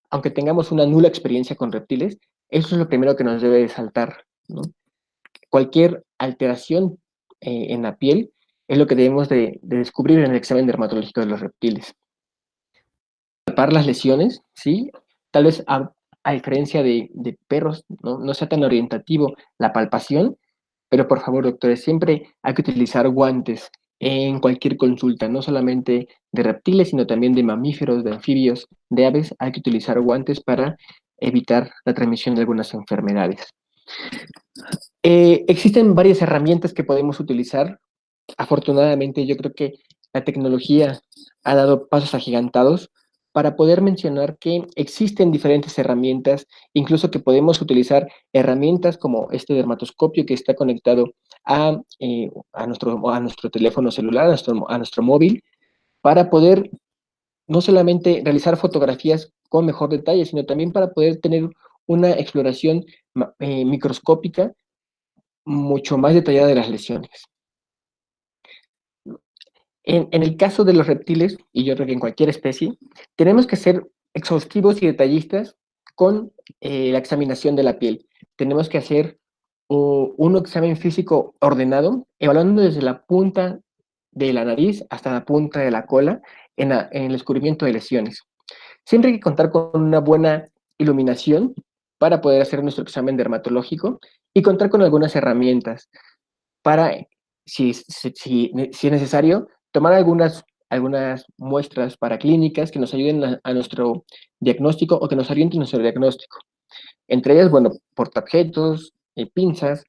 aunque tengamos una nula experiencia con reptiles, eso es lo primero que nos debe de saltar, ¿no? Cualquier alteración en la piel es lo que debemos de descubrir en el examen dermatológico de los reptiles. Tapar las lesiones, ¿sí? Tal vez a diferencia de perros, ¿no?, no sea tan orientativo la palpación, pero por favor, doctores, siempre hay que utilizar guantes en cualquier consulta, no solamente de reptiles, sino también de mamíferos, de anfibios, de aves. Hay que utilizar guantes para evitar la transmisión de algunas enfermedades. Existen varias herramientas que podemos utilizar. Afortunadamente, yo creo que la tecnología ha dado pasos agigantados para poder mencionar que existen diferentes herramientas, incluso que podemos utilizar herramientas como este dermatoscopio que está conectado a nuestro teléfono celular, a nuestro móvil, para poder no solamente realizar fotografías con mejor detalle, sino también para poder tener una exploración microscópica mucho más detallada de las lesiones. En el caso de los reptiles, y yo creo que en cualquier especie, tenemos que ser exhaustivos y detallistas con la examinación de la piel. Tenemos que hacer un examen físico ordenado, evaluando desde la punta de la nariz hasta la punta de la cola en el descubrimiento de lesiones. Siempre hay que contar con una buena iluminación para poder hacer nuestro examen dermatológico y contar con algunas herramientas para, si es necesario, tomar algunas muestras paraclínicas que nos ayuden a nuestro diagnóstico o que nos orienten en nuestro diagnóstico. Entre ellas, bueno, portaobjetos, pinzas,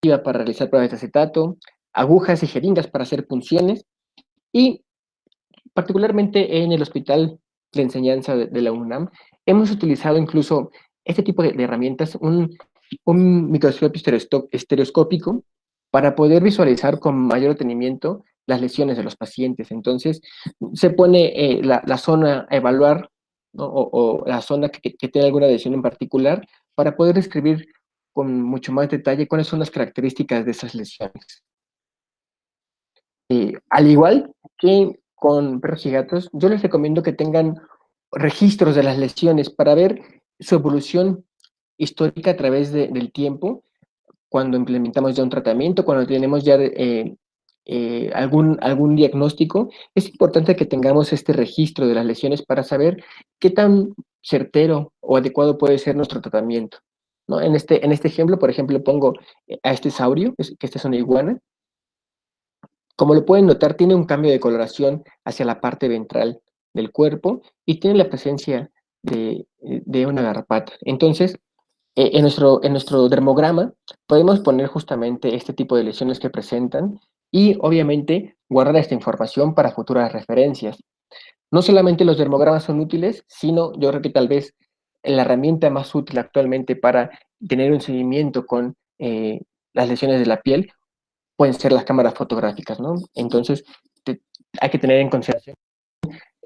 para realizar pruebas de acetato, agujas y jeringas para hacer punciones y particularmente en el Hospital de Enseñanza de la UNAM, hemos utilizado incluso este tipo de herramientas, un un microscopio estereoscópico para poder visualizar con mayor detenimiento las lesiones de los pacientes. Entonces, se pone la zona a evaluar, ¿no? O la zona que tiene alguna lesión en particular para poder describir con mucho más detalle cuáles son las características de esas lesiones. Al igual que con perros y gatos, yo les recomiendo que tengan registros de las lesiones para ver su evolución histórica a través del tiempo, cuando implementamos ya un tratamiento, cuando tenemos ya algún diagnóstico. Es importante que tengamos este registro de las lesiones para saber qué tan certero o adecuado puede ser nuestro tratamiento, ¿no? En este ejemplo, por ejemplo, pongo a este saurio, que esta es una iguana. Como lo pueden notar, tiene un cambio de coloración hacia la parte ventral del cuerpo y tiene la presencia de una garrapata. Entonces, en nuestro dermograma podemos poner justamente este tipo de lesiones que presentan y obviamente guardar esta información para futuras referencias. No solamente los dermogramas son útiles, sino yo creo que tal vez la herramienta más útil actualmente para tener un seguimiento con las lesiones de la piel pueden ser las cámaras fotográficas, ¿no? Entonces, te, hay que tener en consideración.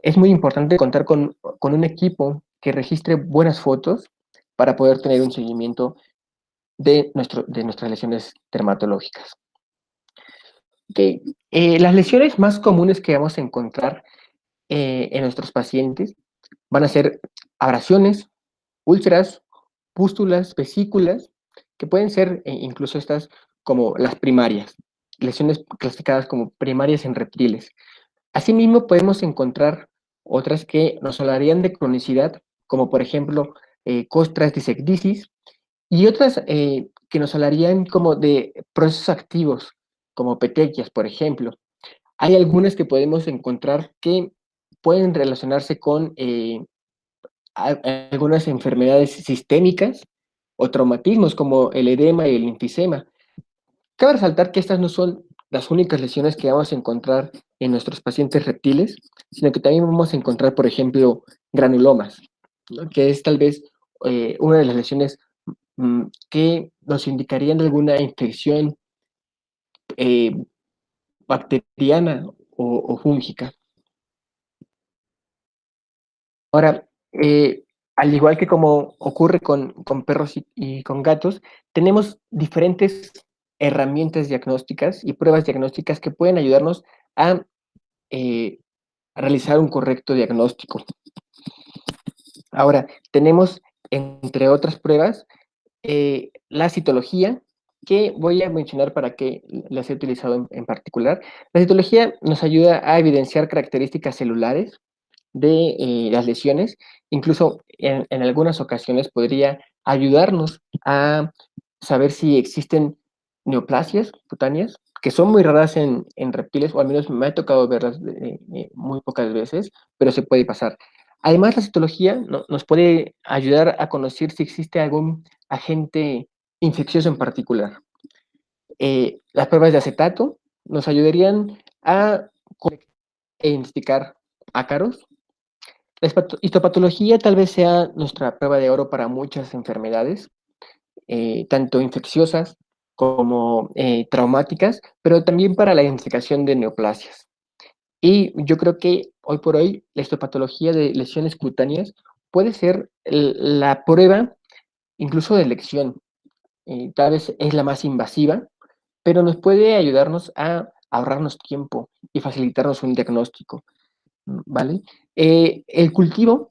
Es muy importante contar con un equipo que registre buenas fotos para poder tener un seguimiento de nuestras lesiones dermatológicas. Okay. Las lesiones más comunes que vamos a encontrar en nuestros pacientes van a ser abrasiones, úlceras, pústulas, vesículas, que pueden ser incluso estas como las primarias, lesiones clasificadas como primarias en reptiles. Asimismo, podemos encontrar otras que nos hablarían de cronicidad, como por ejemplo costras disecdicis, y otras que nos hablarían como de procesos activos, como petequias, por ejemplo. Hay algunas que podemos encontrar que pueden relacionarse con algunas enfermedades sistémicas o traumatismos como el edema y el enfisema. Cabe resaltar que estas no son las únicas lesiones que vamos a encontrar en nuestros pacientes reptiles, sino que también vamos a encontrar, por ejemplo, granulomas, ¿no? Que es tal vez una de las lesiones que nos indicarían alguna infección eh, bacteriana o fúngica. Ahora, al igual que como ocurre con perros y con gatos, tenemos diferentes herramientas diagnósticas y pruebas diagnósticas que pueden ayudarnos a, eh, a realizar un correcto diagnóstico. Ahora, tenemos, entre otras pruebas, la citología, que voy a mencionar para qué las he utilizado en particular. La citología nos ayuda a evidenciar características celulares de las lesiones, incluso en algunas ocasiones podría ayudarnos a saber si existen neoplasias cutáneas, que son muy raras en reptiles, o al menos me ha tocado verlas muy pocas veces, pero se puede pasar. Además, la citología nos puede ayudar a conocer si existe algún agente infeccioso en particular. Las pruebas de acetato nos ayudarían a identificar ácaros. La histopatología tal vez sea nuestra prueba de oro para muchas enfermedades, tanto infecciosas como traumáticas, pero también para la identificación de neoplasias. Y yo creo que hoy por hoy la histopatología de lesiones cutáneas puede ser la prueba incluso de elección. Tal vez es la más invasiva, pero nos puede ayudarnos a ahorrarnos tiempo y facilitarnos un diagnóstico, ¿vale? El cultivo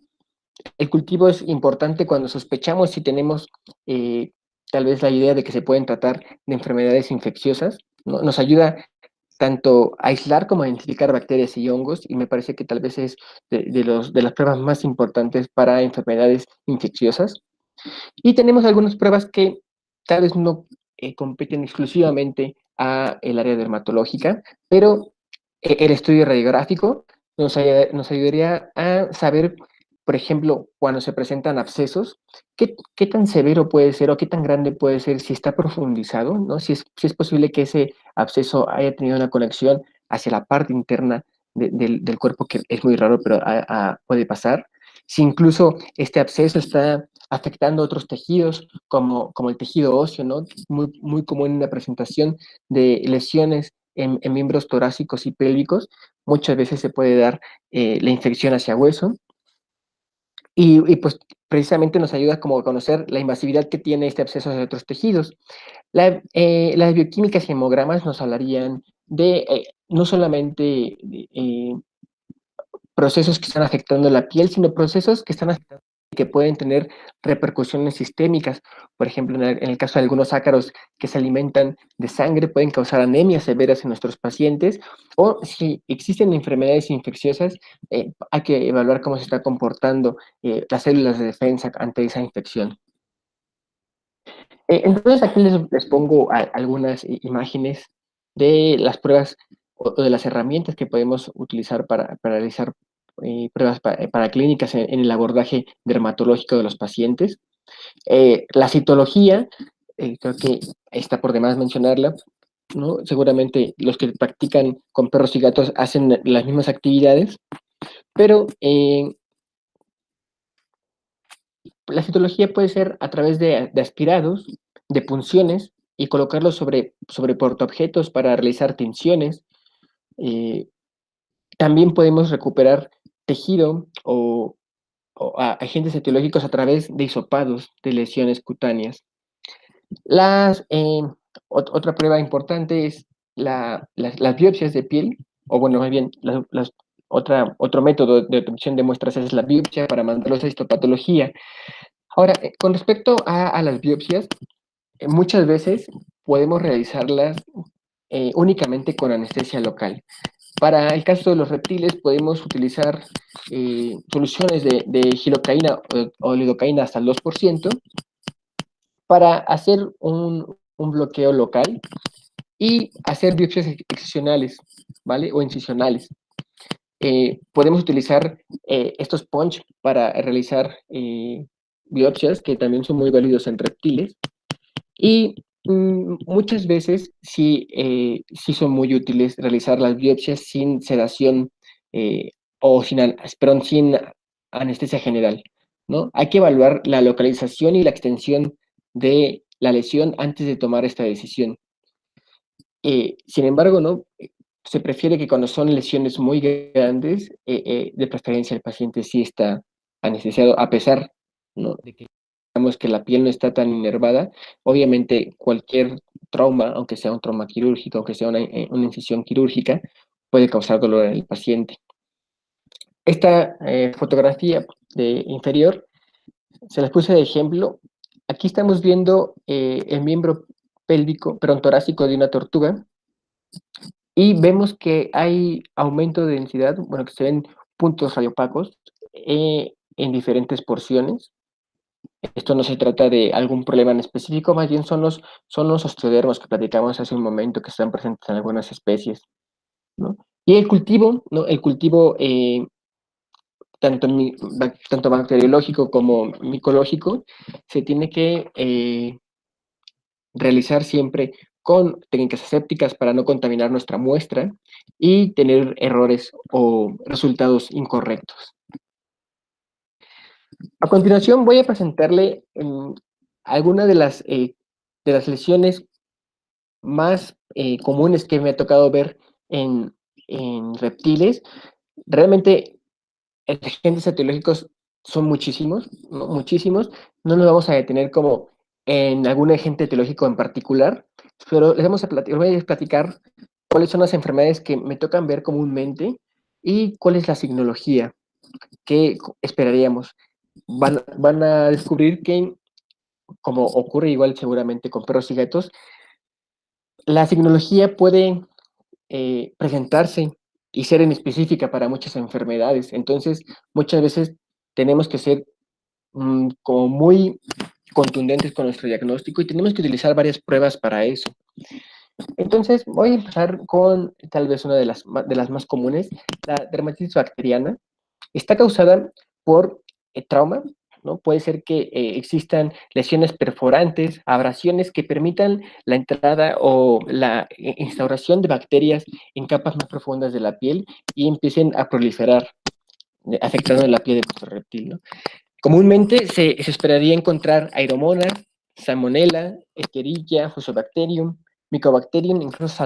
es importante cuando sospechamos si tenemos tal vez la idea de que se pueden tratar de enfermedades infecciosas, ¿no? Nos ayuda tanto a aislar como a identificar bacterias y hongos, y me parece que tal vez es de las pruebas más importantes para enfermedades infecciosas. Y tenemos algunas pruebas que tal vez no competen exclusivamente a el área dermatológica, pero el estudio radiográfico nos ayudaría a saber, por ejemplo, cuando se presentan abscesos, qué tan severo puede ser o qué tan grande puede ser si está profundizado, ¿no? Si es posible que ese absceso haya tenido una conexión hacia la parte interna del cuerpo, que es muy raro, pero puede pasar. si incluso este absceso está afectando otros tejidos, como el tejido óseo, ¿no? Muy común en la presentación de lesiones en miembros torácicos y pélvicos, muchas veces se puede dar la infección hacia hueso, pues precisamente nos ayuda como a conocer la invasividad que tiene este absceso hacia otros tejidos. Las bioquímicas y hemogramas nos hablarían de no solamente procesos que están afectando la piel, sino procesos que están afectando y que pueden tener repercusiones sistémicas. Por ejemplo, en el caso de algunos ácaros que se alimentan de sangre, pueden causar anemias severas en nuestros pacientes, o si existen enfermedades infecciosas, hay que evaluar cómo se está comportando las células de defensa ante esa infección. Entonces aquí les pongo algunas imágenes de las pruebas o de las herramientas que podemos utilizar para realizar pruebas para clínicas en el abordaje dermatológico de los pacientes. La citología, creo que está por demás mencionarla, ¿no? Seguramente los que practican con perros y gatos hacen las mismas actividades, pero la citología puede ser a través de aspirados, de punciones, y colocarlos sobre portaobjetos para realizar tinciones. Eh, También podemos recuperar tejido o agentes etiológicos a través de hisopados de lesiones cutáneas. Otra prueba importante es las biopsias de piel, o bueno, más bien, otro método de obtención de muestras es la biopsia para mandarlos a histopatología. Ahora, con respecto a las biopsias, muchas veces podemos realizarlas únicamente con anestesia local. Para el caso de los reptiles, podemos utilizar soluciones de gilocaína o lidocaína hasta el 2% para hacer un bloqueo local y hacer biopsias excisionales, ¿vale? O incisionales. Podemos utilizar estos punch para realizar biopsias que también son muy válidos en reptiles. Y muchas veces sí son muy útiles realizar las biopsias sin sedación o sin anestesia general, ¿no? Hay que evaluar la localización y la extensión de la lesión antes de tomar esta decisión. Sin embargo, ¿no? Se prefiere que cuando son lesiones muy grandes, de preferencia el paciente sí está anestesiado, a pesar, ¿no? de que digamos que la piel no está tan inervada. Obviamente cualquier trauma, aunque sea un trauma quirúrgico, aunque sea una incisión quirúrgica, puede causar dolor en el paciente. Esta fotografía de inferior se las puse de ejemplo. Aquí estamos viendo el miembro pélvico, perdón, torácico de una tortuga, y vemos que hay aumento de densidad, bueno, que se ven puntos radiopacos en diferentes porciones. Esto no se trata de algún problema en específico, más bien son los osteodermos que platicamos hace un momento que están presentes en algunas especies, ¿no? Y el cultivo, ¿no? El cultivo tanto bacteriológico como micológico se tiene que realizar siempre con técnicas asépticas para no contaminar nuestra muestra y tener errores o resultados incorrectos. A continuación voy a presentarle algunas de las lesiones más comunes que me ha tocado ver en reptiles. Realmente, agentes etiológicos son muchísimos, ¿no? Muchísimos. No nos vamos a detener como en algún agente etiológico en particular, pero les voy a platicar cuáles son las enfermedades que me tocan ver comúnmente y cuál es la signología que esperaríamos. Van a descubrir que, como ocurre igual seguramente con perros y gatos, la signología puede presentarse y ser en específica para muchas enfermedades. Entonces, muchas veces tenemos que ser como muy contundentes con nuestro diagnóstico y tenemos que utilizar varias pruebas para eso. Entonces, voy a empezar con tal vez una de las más comunes, la dermatitis bacteriana. Está causada por trauma, ¿no? Puede ser que existan lesiones perforantes, abrasiones que permitan la entrada o la instauración de bacterias en capas más profundas de la piel y empiecen a proliferar. afectando la piel de nuestro reptil, ¿no? Comúnmente se esperaría encontrar Aeromonas, Salmonella, Escherichia, Fusobacterium, Mycobacterium, incluso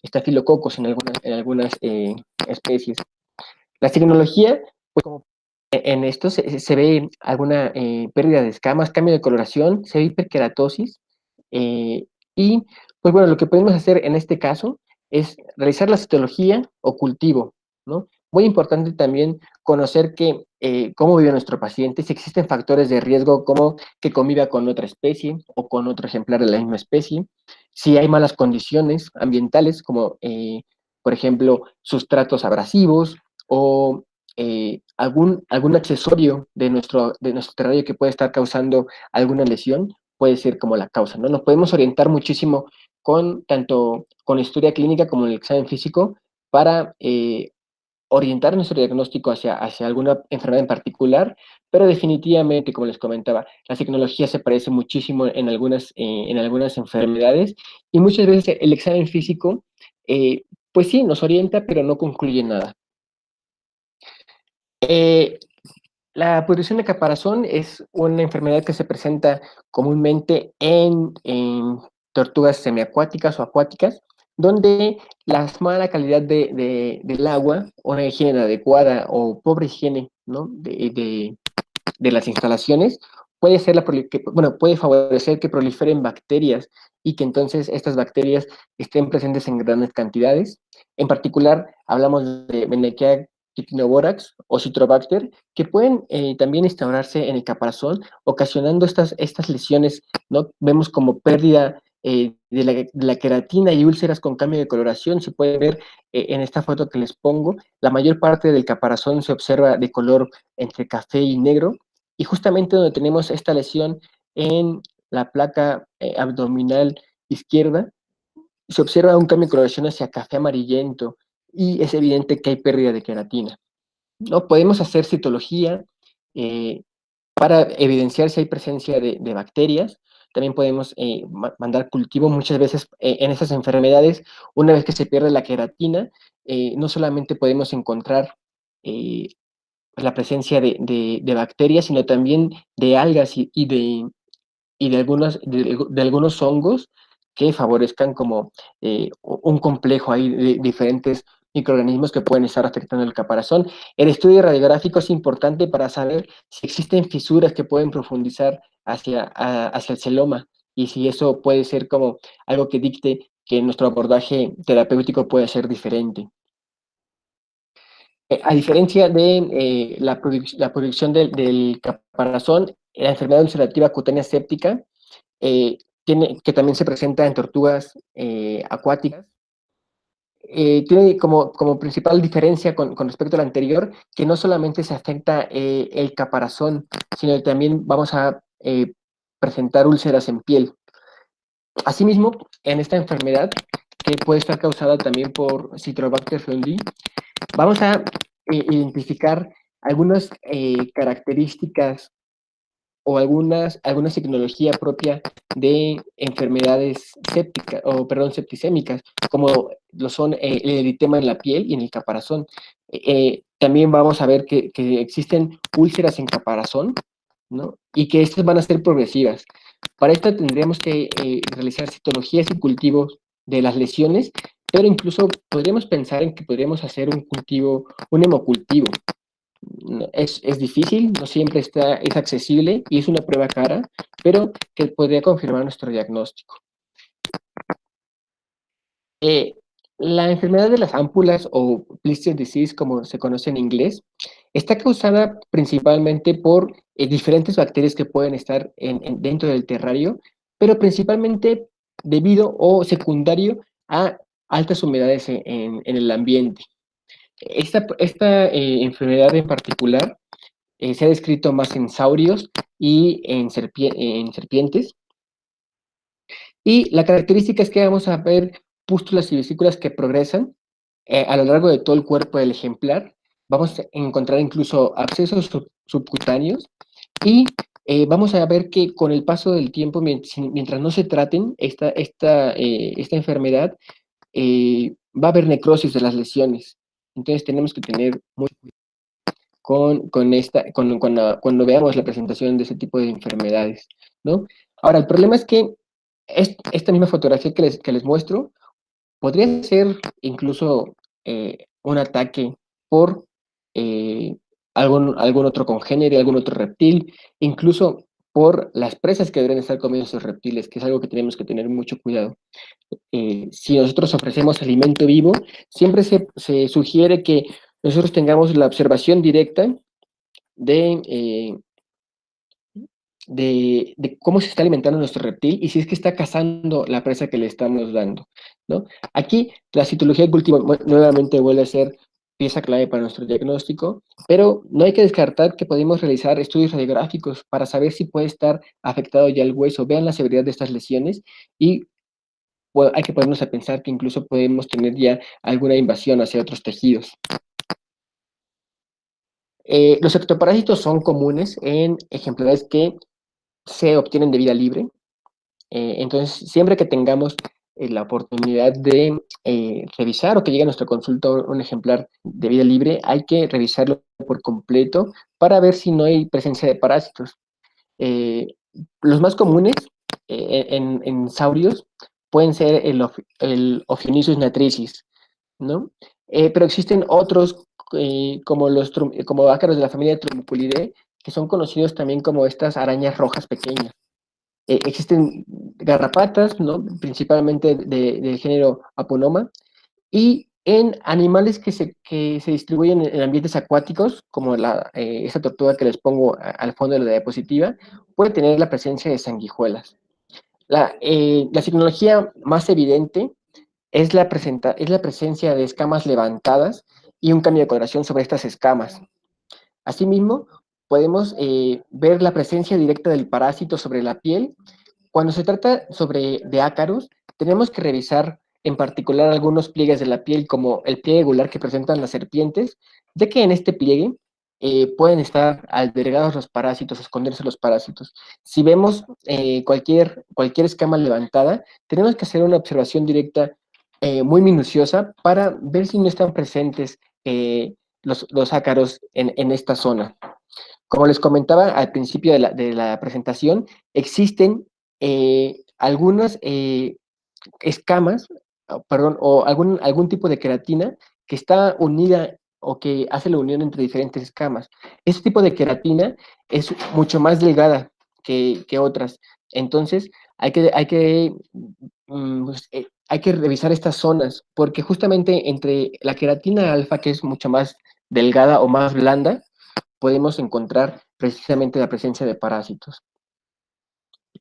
Staphylococcus en algunas especies. La tecnología, pues como en esto se ve alguna pérdida de escamas, cambio de coloración, se ve hiperkeratosis, eh, y pues bueno, lo que podemos hacer en este caso es realizar la citología o cultivo, ¿no? Muy importante también conocer cómo vive nuestro paciente, si existen factores de riesgo como que conviva con otra especie o con otro ejemplar de la misma especie, si hay malas condiciones ambientales como por ejemplo sustratos abrasivos o algún accesorio de nuestro terrario que puede estar causando alguna lesión, puede ser como la causa, ¿no? Nos podemos orientar muchísimo tanto con la historia clínica como el examen físico para orientar nuestro diagnóstico hacia alguna enfermedad en particular, pero definitivamente, como les comentaba, la tecnología se parece muchísimo en algunas enfermedades y muchas veces el examen físico, pues sí, nos orienta, pero no concluye nada. Eh, la pudrición de caparazón es una enfermedad que se presenta comúnmente en tortugas semiacuáticas o acuáticas, donde la mala calidad del agua, o una higiene adecuada o pobre higiene, ¿no? de las instalaciones, puede favorecer que proliferen bacterias y que entonces estas bacterias estén presentes en grandes cantidades. En particular, hablamos de Benechia Titinoborax o Citrobacter, que pueden también instaurarse en el caparazón, ocasionando estas lesiones, ¿no? Vemos como pérdida de la queratina y úlceras con cambio de coloración. Se puede ver en esta foto que les pongo, la mayor parte del caparazón se observa de color entre café y negro, y justamente donde tenemos esta lesión en la placa abdominal izquierda, se observa un cambio de coloración hacia café amarillento y es evidente que hay pérdida de queratina, ¿no? Podemos hacer citología eh, para evidenciar si hay presencia de bacterias. También podemos mandar cultivo muchas veces en esas enfermedades. Una vez que se pierde la queratina, no solamente podemos encontrar eh, la presencia de bacterias, sino también de algas y de algunos hongos que favorezcan como un complejo ahí de diferentes microorganismos que pueden estar afectando el caparazón. El estudio radiográfico es importante para saber si existen fisuras que pueden profundizar hacia el celoma y si eso puede ser como algo que dicte que nuestro abordaje terapéutico puede ser diferente. A diferencia de la producción del caparazón, la enfermedad ulcerativa cutánea séptica, que también se presenta en tortugas acuáticas, tiene como principal diferencia con respecto a la anterior, que no solamente se afecta el caparazón, sino que también vamos a presentar úlceras en piel. Asimismo, en esta enfermedad, que puede estar causada también por Citrobacter frundi, vamos a identificar algunas características o alguna tecnología propia de enfermedades sépticas, o perdón, septicémicas, como lo son el eritema en la piel y en el caparazón. También vamos a ver que existen úlceras en caparazón, ¿no? Y que estas van a ser progresivas. Para esto tendríamos que realizar citologías y cultivos de las lesiones, pero incluso podríamos pensar en que podríamos hacer un hemocultivo. Es difícil, no siempre es accesible y es una prueba cara, pero que podría confirmar nuestro diagnóstico. Eh, la enfermedad de las ámpulas o blister disease, como se conoce en inglés, está causada principalmente por diferentes bacterias que pueden estar dentro del terrario, pero principalmente debido o secundario a altas humedades en el ambiente. Esta enfermedad en particular se ha descrito más en saurios y en serpientes. Y la característica es que vamos a ver pústulas y vesículas que progresan a lo largo de todo el cuerpo del ejemplar. Vamos a encontrar incluso abscesos subcutáneos y vamos a ver que con el paso del tiempo, mientras no se traten esta enfermedad, va a haber necrosis de las lesiones. Entonces tenemos que tener muy cuando veamos la presentación de ese tipo de enfermedades, ¿no? Ahora, el problema es que esta misma fotografía que les muestro podría ser incluso un ataque por eh, algún otro congénere, algún otro reptil, incluso por las presas que deberían estar comiendo esos reptiles, que es algo que tenemos que tener mucho cuidado. Si nosotros ofrecemos alimento vivo, siempre se sugiere que nosotros tengamos la observación directa de, de cómo se está alimentando nuestro reptil y si es que está cazando la presa que le estamos dando, ¿no? Aquí la citología de cultivo nuevamente vuelve a ser pieza clave para nuestro diagnóstico, pero no hay que descartar que podemos realizar estudios radiográficos para saber si puede estar afectado ya el hueso. Vean la severidad de estas lesiones y bueno, hay que ponernos a pensar que incluso podemos tener ya alguna invasión hacia otros tejidos. Los ectoparásitos son comunes en ejemplares que se obtienen de vida libre. Entonces, siempre que tengamos la oportunidad de revisar o que llegue a nuestra consulta un ejemplar de vida libre, hay que revisarlo por completo para ver si no hay presencia de parásitos. Los más comunes en saurios pueden ser el Ophionisus natricis, ¿no? Pero existen otros como ácaros de la familia Trunculidae, que son conocidos también como estas arañas rojas pequeñas. Existen garrapatas, ¿no? Principalmente del género Aponoma, y en animales que se distribuyen en ambientes acuáticos, como esa tortuga que les pongo al fondo de la diapositiva, puede tener la presencia de sanguijuelas. La signología más evidente es es la presencia de escamas levantadas y un cambio de coloración sobre estas escamas. Asimismo, podemos ver la presencia directa del parásito sobre la piel. Cuando se trata de ácaros, tenemos que revisar en particular algunos pliegues de la piel, como el pliegue gular que presentan las serpientes, ya que en este pliegue pueden estar albergados los parásitos, esconderse los parásitos. Si vemos cualquier escama levantada, tenemos que hacer una observación directa muy minuciosa para ver si no están presentes los ácaros en esta zona. Como les comentaba al principio de la presentación, existen algunas escamas, perdón, o algún tipo de queratina que está unida o que hace la unión entre diferentes escamas. Este tipo de queratina es mucho más delgada que otras. Entonces, hay que revisar estas zonas, porque justamente entre la queratina alfa, que es mucho más delgada o más blanda, podemos encontrar precisamente la presencia de parásitos.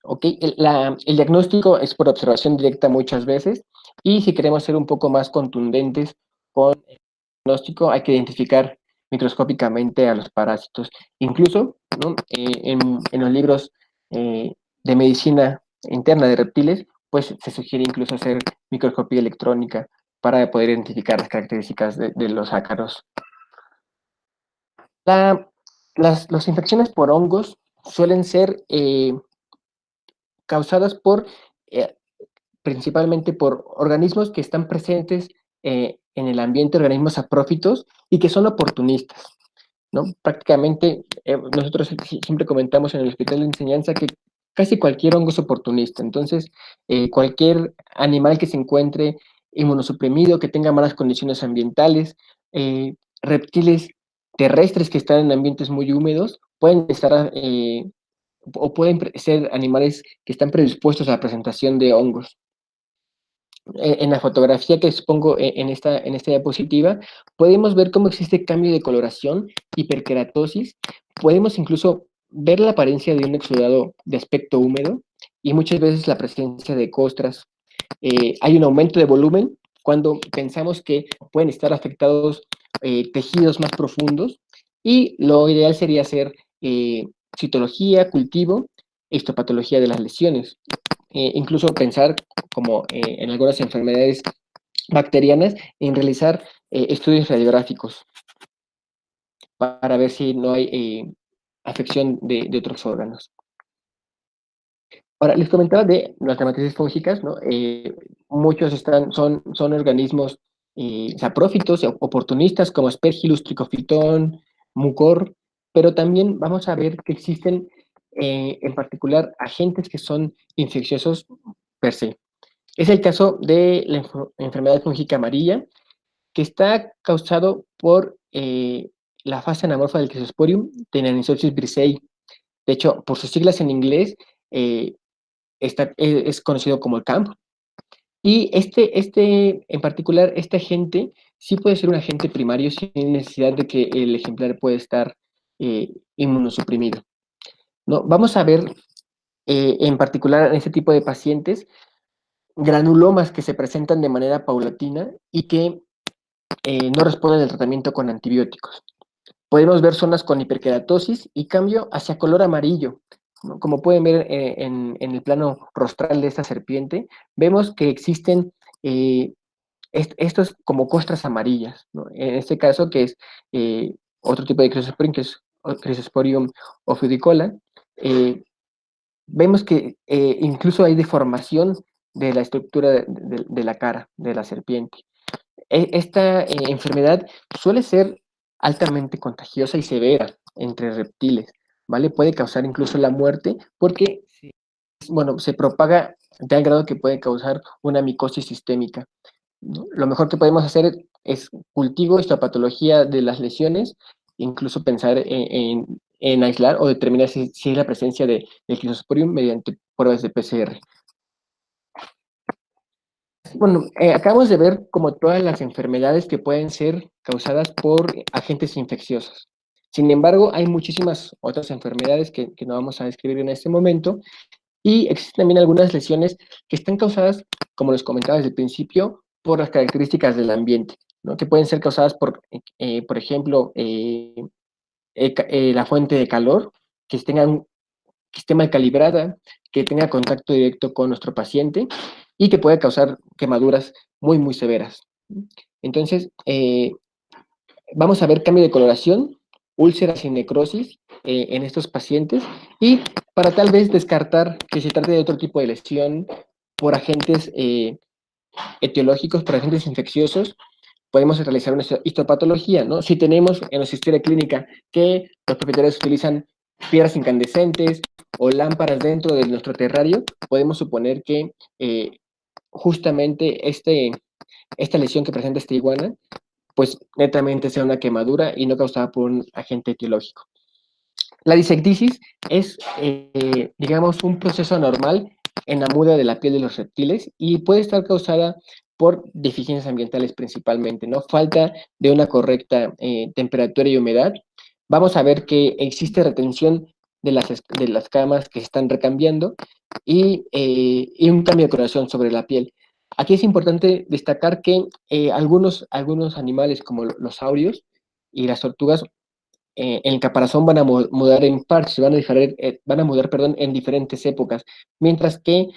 ¿Ok? El diagnóstico es por observación directa muchas veces, y si queremos ser un poco más contundentes con el diagnóstico, hay que identificar microscópicamente a los parásitos. Incluso, ¿no? En los libros de medicina interna de reptiles, pues se sugiere incluso hacer microscopía electrónica para poder identificar las características de los ácaros. Las infecciones por hongos suelen ser causadas eh, principalmente por organismos que están presentes en el ambiente, organismos saprófitos y que son oportunistas, ¿no? Prácticamente nosotros siempre comentamos en el hospital de enseñanza que casi cualquier hongo es oportunista. Entonces, cualquier animal que se encuentre inmunosuprimido, que tenga malas condiciones ambientales, reptiles terrestres que están en ambientes muy húmedos, pueden estar o pueden ser animales que están predispuestos a la presentación de hongos. En la fotografía que expongo en esta diapositiva, podemos ver cómo existe cambio de coloración, hiperkeratosis, podemos incluso ver la apariencia de un exudado de aspecto húmedo y muchas veces la presencia de costras. Hay un aumento de volumen cuando pensamos que pueden estar afectados tejidos más profundos, y lo ideal sería hacer citología, cultivo e histopatología de las lesiones. Incluso pensar, como en algunas enfermedades bacterianas, en realizar estudios radiográficos para ver si no hay afección de otros órganos. Ahora, les comentaba de las dermatitis fúngicas, ¿no? Muchos son organismos saprófitos, oportunistas, como Aspergillus, Trichophyton, mucor, pero también vamos a ver que existen en particular agentes que son infecciosos per se. Es el caso de la enfermedad fúngica amarilla, que está causado por la fase anamorfa del Cryptosporium tenaniciosis brisei. De hecho, por sus siglas en inglés, es conocido como el CAMP. Y en particular, este agente sí puede ser un agente primario sin necesidad de que el ejemplar pueda estar inmunosuprimido, ¿no? Vamos a ver en particular en este tipo de pacientes granulomas que se presentan de manera paulatina y que no responden al tratamiento con antibióticos. Podemos ver zonas con hiperkeratosis y cambio hacia color amarillo, ¿no? Como pueden ver en el plano rostral de esta serpiente, vemos que existen estos como costras amarillas, ¿no? En este caso, que es otro tipo de Cryptosporium, que es Cryptosporium ofidicola, vemos que incluso hay deformación de la estructura de la cara de la serpiente. Esta enfermedad suele ser altamente contagiosa y severa entre reptiles, ¿vale? Puede causar incluso la muerte porque, bueno, se propaga a tal grado que puede causar una micosis sistémica, ¿no? Lo mejor que podemos hacer es cultivo, histopatología de las lesiones, incluso pensar en aislar o determinar si es la presencia de Cryptosporium mediante pruebas de PCR. Bueno, acabamos de ver como todas las enfermedades que pueden ser causadas por agentes infecciosos. Sin embargo, hay muchísimas otras enfermedades que no vamos a describir en este momento y existen también algunas lesiones que están causadas, como les comentaba desde el principio, por las características del ambiente, ¿no? Que pueden ser causadas por ejemplo, la fuente de calor, que esté mal calibrada, que tenga contacto directo con nuestro paciente y que puede causar quemaduras muy, muy severas. Entonces, vamos a ver cambio de coloración, úlceras y necrosis en estos pacientes y para tal vez descartar que se trate de otro tipo de lesión por agentes etiológicos, por agentes infecciosos, podemos realizar una histopatología, ¿no? Si tenemos en nuestra historia clínica que los propietarios utilizan piedras incandescentes o lámparas dentro de nuestro terrario, podemos suponer que justamente esta lesión que presenta esta iguana, pues netamente sea una quemadura y no causada por un agente etiológico. La disectisis es, digamos, un proceso anormal en la muda de la piel de los reptiles y puede estar causada por deficiencias ambientales principalmente, ¿no? Falta de una correcta temperatura y humedad. Vamos a ver que existe retención de las camas que se están recambiando y un cambio de coloración sobre la piel. Aquí es importante destacar que algunos animales como los saurios y las tortugas en el caparazón van a mudar en parches, van a mudar, perdón, en diferentes épocas, mientras que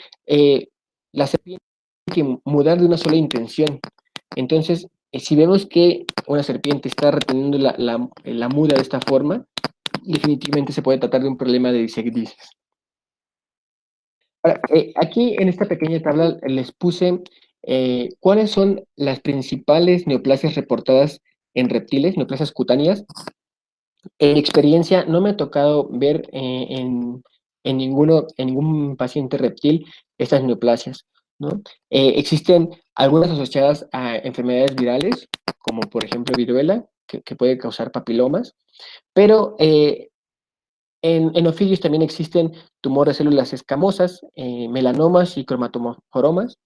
la serpiente tiene que mudar de una sola intención. Entonces, si vemos que una serpiente está reteniendo la muda de esta forma, definitivamente se puede tratar de un problema de disectisis. Aquí en esta pequeña tabla les puse cuáles son las principales neoplasias reportadas en reptiles, neoplasias cutáneas. En mi experiencia no me ha tocado ver en ningún paciente reptil estas neoplasias, ¿no? Existen algunas asociadas a enfermedades virales, como por ejemplo viruela, que puede causar papilomas, pero en ofidios también existen tumores de células escamosas, melanomas y cromatoforomas,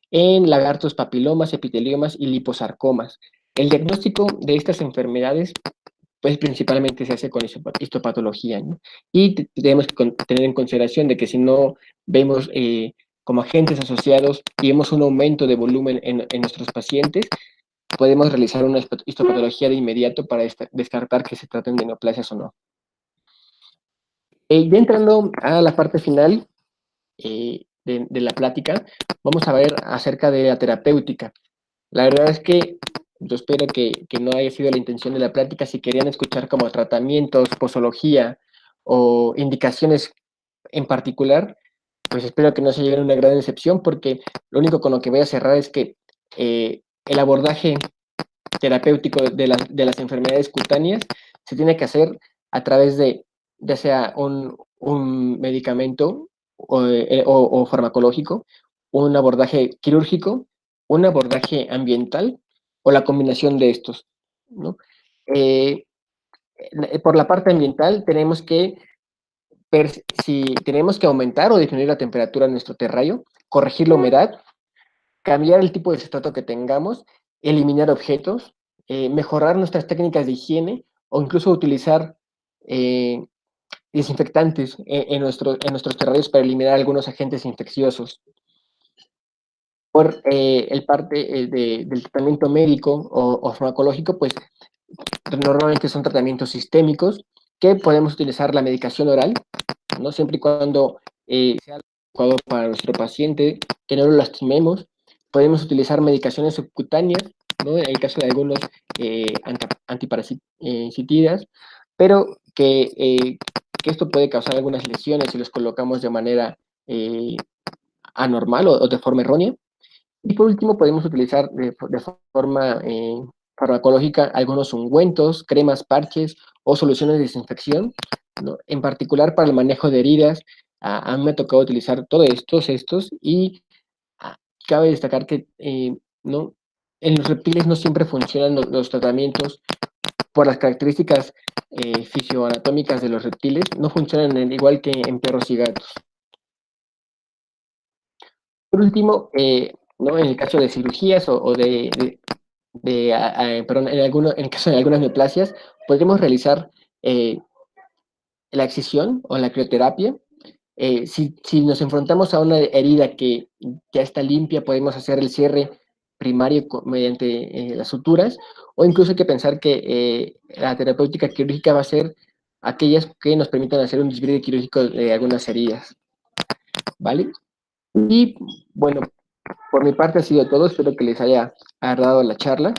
en lagartos papilomas, epiteliomas y liposarcomas. El diagnóstico de estas enfermedades pues principalmente se hace con histopatología, ¿no? Y tenemos que tener en consideración de que si no vemos como agentes asociados y vemos un aumento de volumen en nuestros pacientes, podemos realizar una histopatología de inmediato para descartar que se traten de neoplasias o no. Ya entrando a la parte final de la plática, vamos a ver acerca de la terapéutica. La verdad es que yo espero que no haya sido la intención de la plática. Si querían escuchar como tratamientos, posología o indicaciones en particular, pues espero que no se lleven a una gran decepción, porque lo único con lo que voy a cerrar es que el abordaje terapéutico de las enfermedades cutáneas se tiene que hacer a través de ya sea un medicamento o farmacológico, un abordaje quirúrgico, un abordaje ambiental o la combinación de estos, ¿no? Por la parte ambiental tenemos que ver si tenemos que aumentar o disminuir la temperatura en nuestro terrario, corregir la humedad, cambiar el tipo de sustrato que tengamos, eliminar objetos, mejorar nuestras técnicas de higiene o incluso utilizar desinfectantes en nuestros terrarios para eliminar algunos agentes infecciosos. Por el parte del tratamiento médico o farmacológico, pues normalmente son tratamientos sistémicos que podemos utilizar la medicación oral, ¿no? Siempre y cuando sea adecuado para nuestro paciente, que no lo lastimemos. Podemos utilizar medicaciones subcutáneas, ¿no? En el caso de algunos antiparasiticidas, pero que esto puede causar algunas lesiones si los colocamos de manera anormal o de forma errónea. Y por último, podemos utilizar de forma farmacológica algunos ungüentos, cremas, parches o soluciones de desinfección, ¿no? En particular para el manejo de heridas. A mí me ha tocado utilizar todos estos y cabe destacar que ¿no? En los reptiles no siempre funcionan los tratamientos por las características fisioanatómicas de los reptiles, no funcionan igual que en perros y gatos. Por último, ¿no? En el caso de cirugías o perdón, en el caso de algunas neoplasias, podemos realizar la excisión o la crioterapia. Si nos enfrentamos a una herida que ya está limpia, podemos hacer el cierre primario mediante las suturas, o incluso hay que pensar que la terapéutica quirúrgica va a ser aquellas que nos permitan hacer un desbride quirúrgico de algunas heridas, ¿vale? Y bueno, por mi parte ha sido todo, espero que les haya agradado la charla.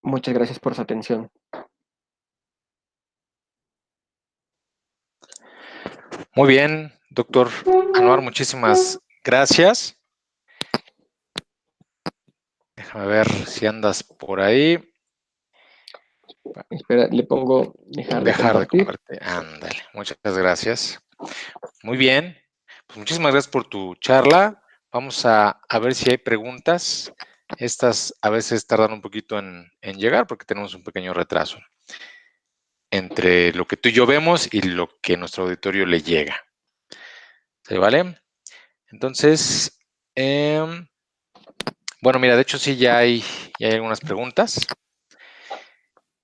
Muchas gracias por su atención. Muy bien, doctor Anuar, muchísimas gracias. Déjame ver si andas por ahí. Espera, le pongo dejar de compartir. Ándale, muchas gracias. Muy bien, pues muchísimas gracias por tu charla. Vamos a ver si hay preguntas. Estas a veces tardan un poquito en llegar porque tenemos un pequeño retraso entre lo que tú y yo vemos y lo que nuestro auditorio le llega. ¿Sí, vale? Entonces, bueno, mira, de hecho sí ya hay algunas preguntas.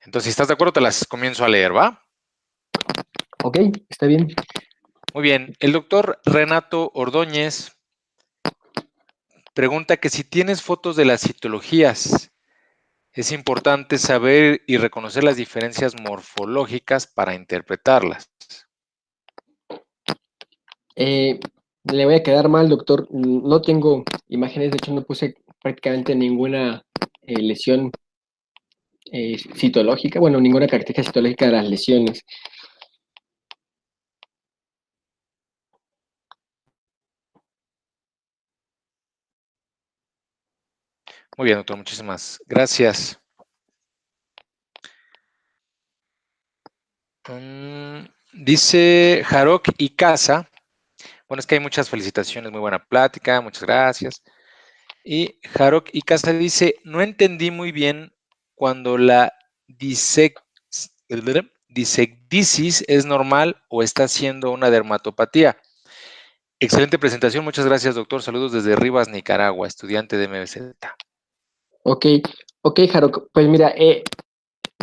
Entonces, si estás de acuerdo, te las comienzo a leer, ¿va? Ok, está bien. Muy bien. El doctor Renato Ordóñez pregunta que si tienes fotos de las citologías, es importante saber y reconocer las diferencias morfológicas para interpretarlas. Le voy a quedar mal, doctor. No tengo imágenes, de hecho no puse prácticamente ninguna lesión citológica, bueno, ninguna característica citológica de las lesiones. Muy bien, doctor, muchísimas gracias. Dice Jarok y Casa. Bueno, es que hay muchas felicitaciones, muy buena plática, muchas gracias. Y Jarok y Casa dice, no entendí muy bien cuando la disecdisis es normal o está siendo una dermatopatía. Excelente presentación, muchas gracias, doctor. Saludos desde Rivas, Nicaragua, estudiante de MBZ. Ok, Jarok, pues mira,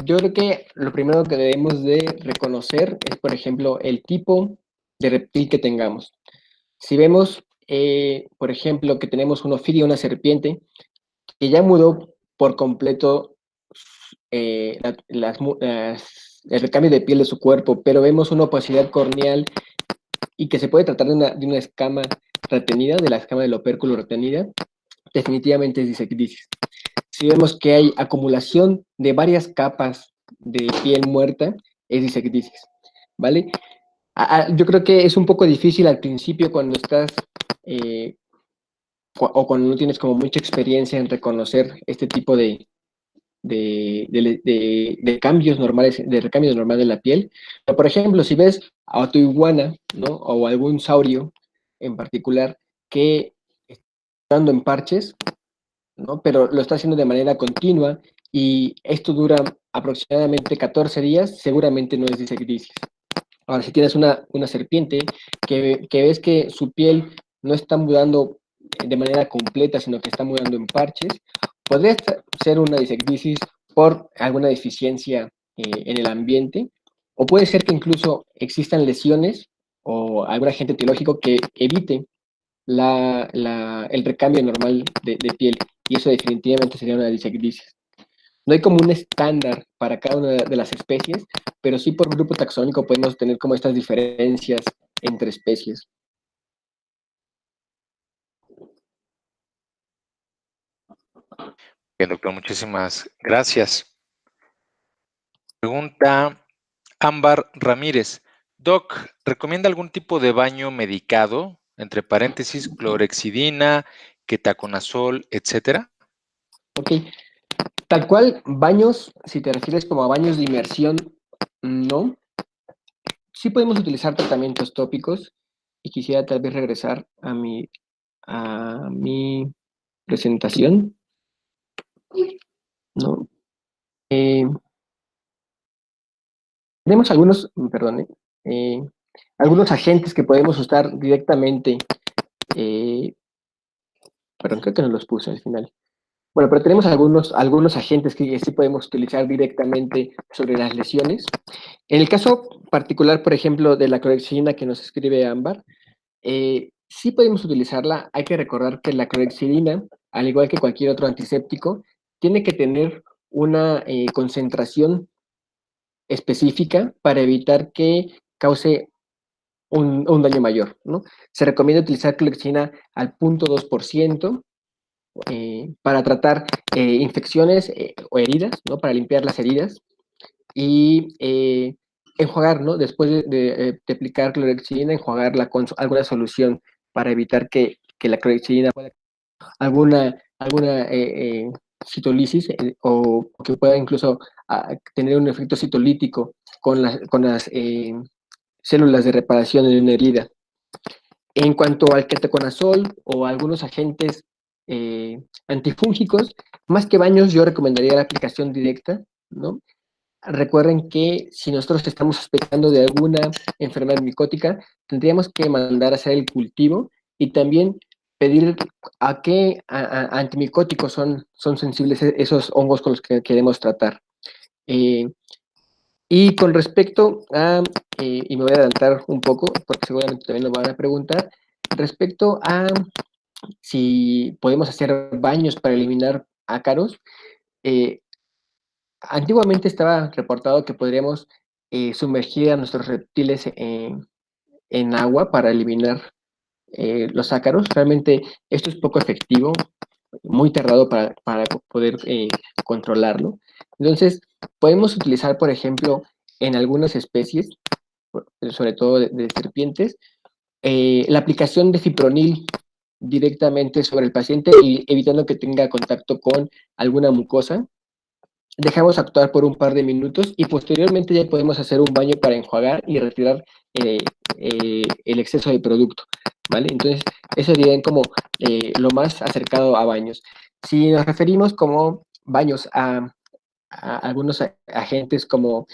yo creo que lo primero que debemos de reconocer es, por ejemplo, el tipo de reptil que tengamos. Si vemos, por ejemplo, que tenemos un ofidio, una serpiente, que ya mudó por completo el recambio de piel de su cuerpo, pero vemos una opacidad corneal y que se puede tratar de una escama retenida, de la escama del opérculo retenida, definitivamente es disecdisis. Si vemos que hay acumulación de varias capas de piel muerta, es disecdisis, ¿vale? Yo creo que es un poco difícil al principio cuando estás o cuando no tienes como mucha experiencia en reconocer este tipo de de cambios normales, de recambios normales de la piel. Pero, por ejemplo, si ves a tu iguana, ¿no? O algún saurio en particular que está dando en parches, ¿no? Pero lo está haciendo de manera continua y esto dura aproximadamente 14 días, seguramente no es disectisis. Ahora, si tienes una serpiente que ves que su piel no está mudando de manera completa, sino que está mudando en parches, podría ser una disectisis por alguna deficiencia en el ambiente, o puede ser que incluso existan lesiones o algún agente etiológico que evite el recambio normal de piel, y eso definitivamente sería una disectisis. No hay como un estándar para cada una de las especies, pero sí por grupo taxónico podemos tener como estas diferencias entre especies. Bien, doctor, muchísimas gracias. Pregunta Ámbar Ramírez. Doc, ¿recomienda algún tipo de baño medicado? Entre paréntesis, clorexidina, ketoconazol, etcétera. Ok, tal cual, baños, si te refieres como a baños de inmersión, no. Sí podemos utilizar tratamientos tópicos y quisiera tal vez regresar a mi presentación, ¿no? Eh, Tenemos algunos agentes que podemos usar directamente, eh, perdón, creo que no los puse al final. Bueno, pero tenemos algunos agentes que sí podemos utilizar directamente sobre las lesiones. En el caso particular, por ejemplo, de la clorexidina que nos escribe Ámbar, sí podemos utilizarla. Hay que recordar que la clorexidina, al igual que cualquier otro antiséptico, tiene que tener una concentración específica para evitar que cause un daño mayor, ¿no? Se recomienda utilizar clorexidina al 0.2% para tratar infecciones o heridas, ¿no? Para limpiar las heridas y enjuagar, ¿no? Después de aplicar clorexidina, enjuagarla con alguna solución para evitar que la clorexidina pueda alguna citolisis o que pueda incluso tener un efecto citolítico con las células de reparación en una herida. En cuanto al ketoconazol o algunos agentes antifúngicos, más que baños, yo recomendaría la aplicación directa, ¿no? Recuerden que si nosotros estamos sospechando de alguna enfermedad micótica, tendríamos que mandar a hacer el cultivo y también pedir a qué antimicóticos son sensibles esos hongos con los que queremos tratar. Y con respecto y me voy a adelantar un poco, porque seguramente también lo van a preguntar, respecto a si podemos hacer baños para eliminar ácaros, eh, antiguamente estaba reportado que podríamos sumergir a nuestros reptiles en agua para eliminar los ácaros. Realmente esto es poco efectivo, muy tardado para poder controlarlo. Entonces, podemos utilizar, por ejemplo, en algunas especies, sobre todo de serpientes, la aplicación de fipronil directamente sobre el paciente y evitando que tenga contacto con alguna mucosa. Dejamos actuar por un par de minutos y posteriormente ya podemos hacer un baño para enjuagar y retirar el exceso de producto, ¿vale? Entonces, eso sería como lo más acercado a baños. Si nos referimos como baños a algunos agentes como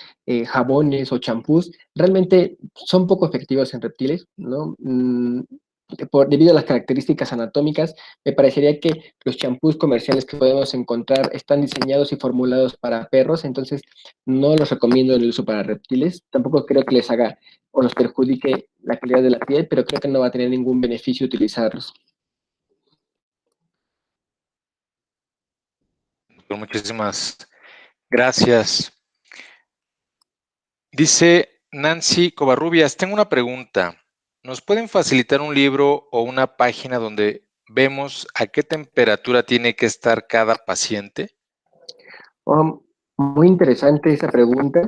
jabones o champús, realmente son poco efectivos en reptiles, ¿no? Debido a las características anatómicas, me parecería que los champús comerciales que podemos encontrar están diseñados y formulados para perros, entonces no los recomiendo el uso para reptiles. Tampoco creo que les haga o los perjudique la calidad de la piel, pero creo que no va a tener ningún beneficio utilizarlos. Muchísimas gracias. Dice Nancy Covarrubias, tengo una pregunta. ¿Nos pueden facilitar un libro o una página donde vemos a qué temperatura tiene que estar cada paciente? Muy interesante esa pregunta.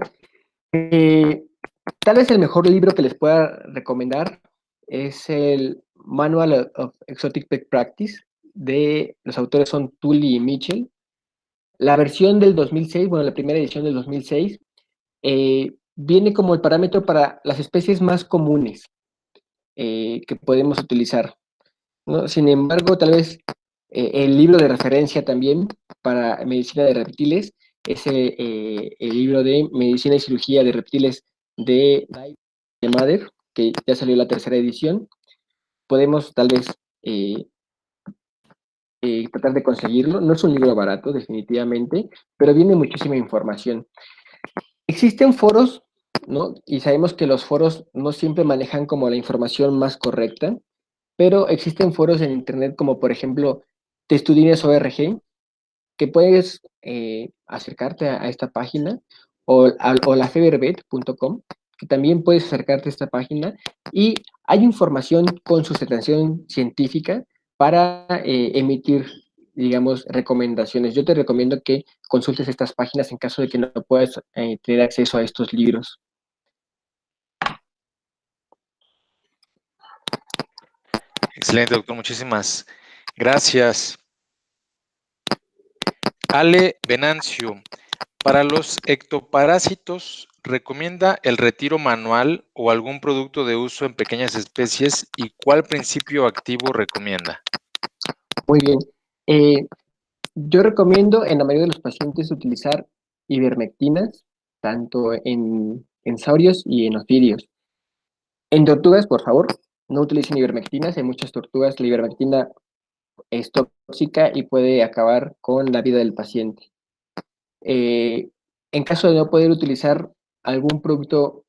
Tal vez el mejor libro que les pueda recomendar es el Manual of Exotic Pet Practice, de los autores son Tully y Mitchell. La versión del 2006, bueno, la primera edición del 2006, viene como el parámetro para las especies más comunes que podemos utilizar, ¿no? Sin embargo, tal vez el libro de referencia también para medicina de reptiles es el libro de medicina y cirugía de reptiles de Mather, que ya salió la tercera edición. Podemos tal vez tratar de conseguirlo. No es un libro barato, definitivamente, pero viene muchísima información. Existen foros, ¿no? Y sabemos que los foros no siempre manejan como la información más correcta, pero existen foros en Internet como por ejemplo Testudines.org, que puedes acercarte a esta página, o lafeberbet.com, que también puedes acercarte a esta página y hay información con sustentación científica para emitir, digamos, recomendaciones. Yo te recomiendo que consultes estas páginas en caso de que no puedas tener acceso a estos libros. Excelente, doctor. Muchísimas gracias. Ale Venancio, para los ectoparásitos, ¿recomienda el retiro manual o algún producto de uso en pequeñas especies y cuál principio activo recomienda? Muy bien. Yo recomiendo en la mayoría de los pacientes utilizar ivermectinas, tanto en saurios y en ofidios. En tortugas, por favor, no utilicen ivermectinas. En muchas tortugas la ivermectina es tóxica y puede acabar con la vida del paciente. Eh, en caso de no poder utilizar algún producto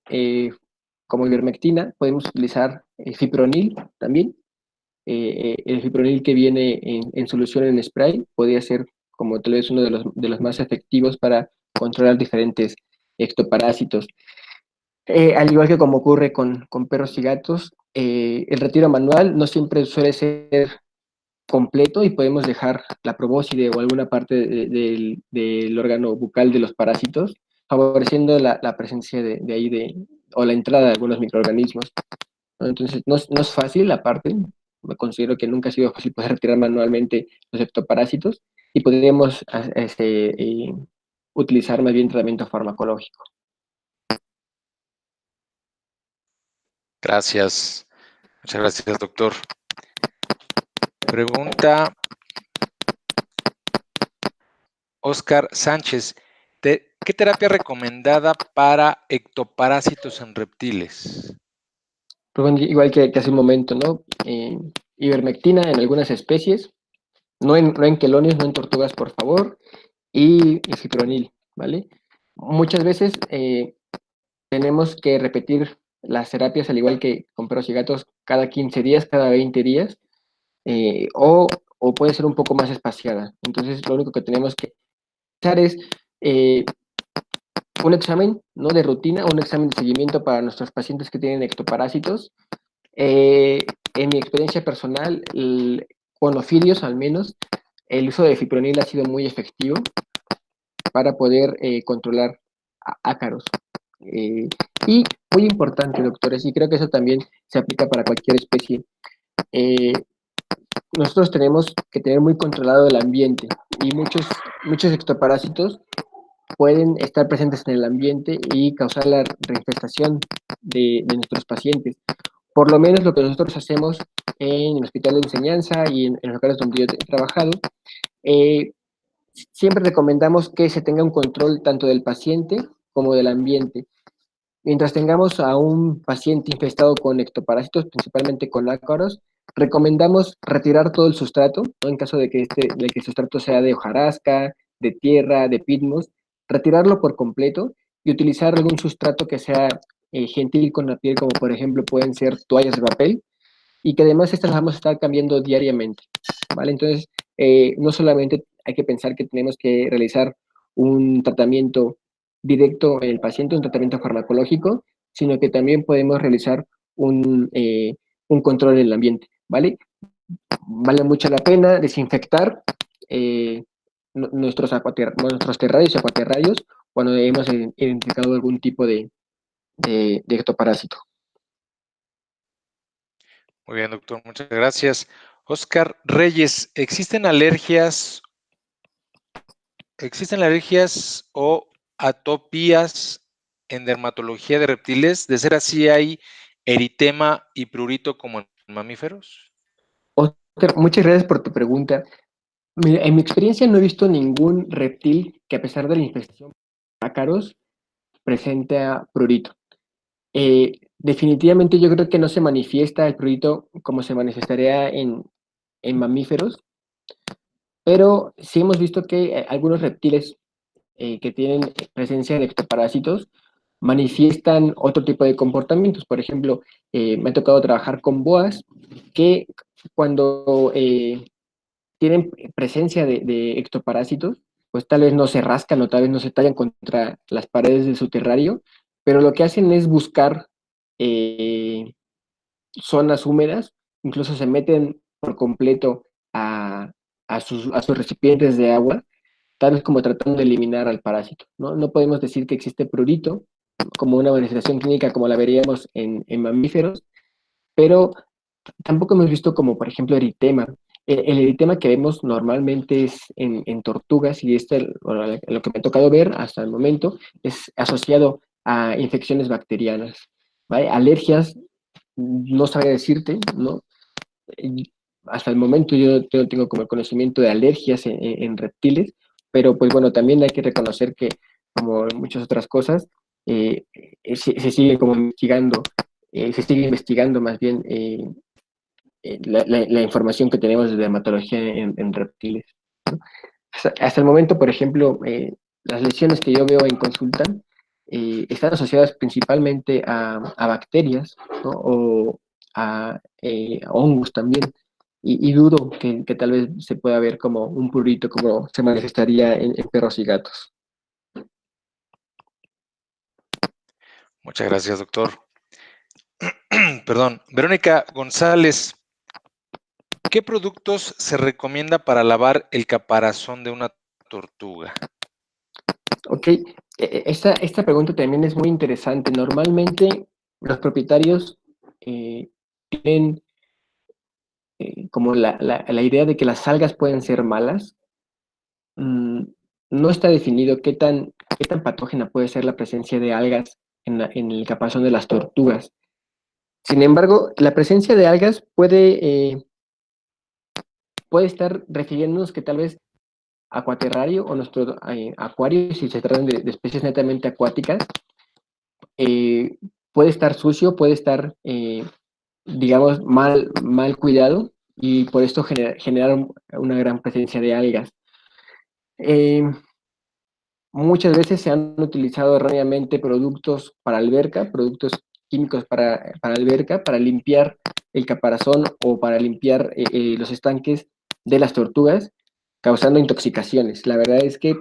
como ivermectina, podemos utilizar fipronil también. El fipronil que viene en solución en spray podría ser como tal vez uno de los más efectivos para controlar diferentes ectoparásitos. Al igual que como ocurre con perros y gatos, el retiro manual no siempre suele ser completo y podemos dejar la probóscide o alguna parte del órgano bucal de los parásitos, favoreciendo la presencia de ahí o la entrada de algunos microorganismos, ¿no? Entonces, no es fácil, aparte, me considero que nunca ha sido fácil poder retirar manualmente los ectoparásitos y podríamos utilizar más bien tratamiento farmacológico. Gracias. Muchas gracias, doctor. Pregunta Oscar Sánchez. ¿Qué terapia recomendada para ectoparásitos en reptiles? Pues bueno, igual que hace un momento, ¿no? Ivermectina en algunas especies, no en quelonios, no en tortugas, por favor, y fipronil, ¿vale? Muchas veces tenemos que repetir las terapias, al igual que con perros y gatos, cada 15 días, cada 20 días, eh, o, o puede ser un poco más espaciada. Entonces, lo único que tenemos que hacer es eh, un examen, ¿no? De rutina, un examen de seguimiento para nuestros pacientes que tienen ectoparásitos. En mi experiencia personal, con ofidios al menos, el uso de fipronil ha sido muy efectivo para poder controlar ácaros. Y muy importante, doctores, y creo que eso también se aplica para cualquier especie. Eh, Nosotros tenemos que tener muy controlado el ambiente y muchos ectoparásitos pueden estar presentes en el ambiente y causar la reinfestación de nuestros pacientes. Por lo menos lo que nosotros hacemos en el hospital de enseñanza y en los lugares donde yo he trabajado, eh, siempre recomendamos que se tenga un control tanto del paciente como del ambiente. Mientras tengamos a un paciente infestado con ectoparásitos, principalmente con ácaros, recomendamos retirar todo el sustrato, ¿no? En caso de que el sustrato sea de hojarasca, de tierra, de pitmos, retirarlo por completo y utilizar algún sustrato que sea gentil con la piel, como por ejemplo pueden ser toallas de papel, y que además estas las vamos a estar cambiando diariamente, ¿vale? Entonces, no solamente hay que pensar que tenemos que realizar un tratamiento directo en el paciente, un tratamiento farmacológico, sino que también podemos realizar un control en el ambiente, ¿vale? Vale mucho la pena desinfectar nuestros terrarios y acuaterrarios cuando hemos identificado algún tipo de ectoparásito. Muy bien, doctor. Muchas gracias. Oscar Reyes, ¿existen alergias ¿existen alergias o atopías en dermatología de reptiles? De ser así, ¿hay eritema y prurito como en mamíferos? Oscar, muchas gracias por tu pregunta. Mira, en mi experiencia no he visto ningún reptil que a pesar de la infestación por ácaros presente prurito. Definitivamente yo creo que no se manifiesta el prurito como se manifestaría en mamíferos, pero sí hemos visto que algunos reptiles que tienen presencia de ectoparásitos manifiestan otro tipo de comportamientos. Por ejemplo, me ha tocado trabajar con boas que cuando tienen presencia de ectoparásitos, pues tal vez no se rascan o tal vez no se tallan contra las paredes de su terrario, pero lo que hacen es buscar eh, zonas húmedas, incluso se meten por completo a sus recipientes de agua, tal vez como tratando de eliminar al parásito, ¿no? No podemos decir que existe prurito como una manifestación clínica como la veríamos en mamíferos, pero tampoco hemos visto como, por ejemplo, eritema. El eritema que vemos normalmente es en tortugas y bueno, lo que me ha tocado ver hasta el momento es asociado a infecciones bacterianas. ¿Vale? Alergias, no sabría decirte, ¿no? Hasta el momento yo no tengo como el conocimiento de alergias en reptiles, pero pues bueno, también hay que reconocer que como en muchas otras cosas, se sigue como investigando, se sigue investigando más bien la información que tenemos de dermatología en reptiles. Hasta el momento, por ejemplo, las lesiones que yo veo en consulta están asociadas principalmente a bacterias, ¿no? O a hongos también. Y dudo que tal vez se pueda ver como un prurito como se manifestaría en perros y gatos. Muchas gracias, doctor. Perdón. Verónica González, ¿qué productos se recomienda para lavar el caparazón de una tortuga? Ok, esta pregunta también es muy interesante. Normalmente los propietarios tienen como la idea de que las algas pueden ser malas. mm, no está definido qué tan patógena puede ser la presencia de algas en el caparazón de las tortugas. Sin embargo, la presencia de algas puede estar refiriéndonos que tal vez acuaterrario o nuestro acuario, si se tratan de especies netamente acuáticas, eh, puede estar sucio, puede estar, digamos, mal cuidado y por esto generar una gran presencia de algas. Eh, Muchas veces se han utilizado erróneamente productos para alberca, productos químicos para alberca, para limpiar el caparazón o para limpiar los estanques de las tortugas, causando intoxicaciones. La verdad es que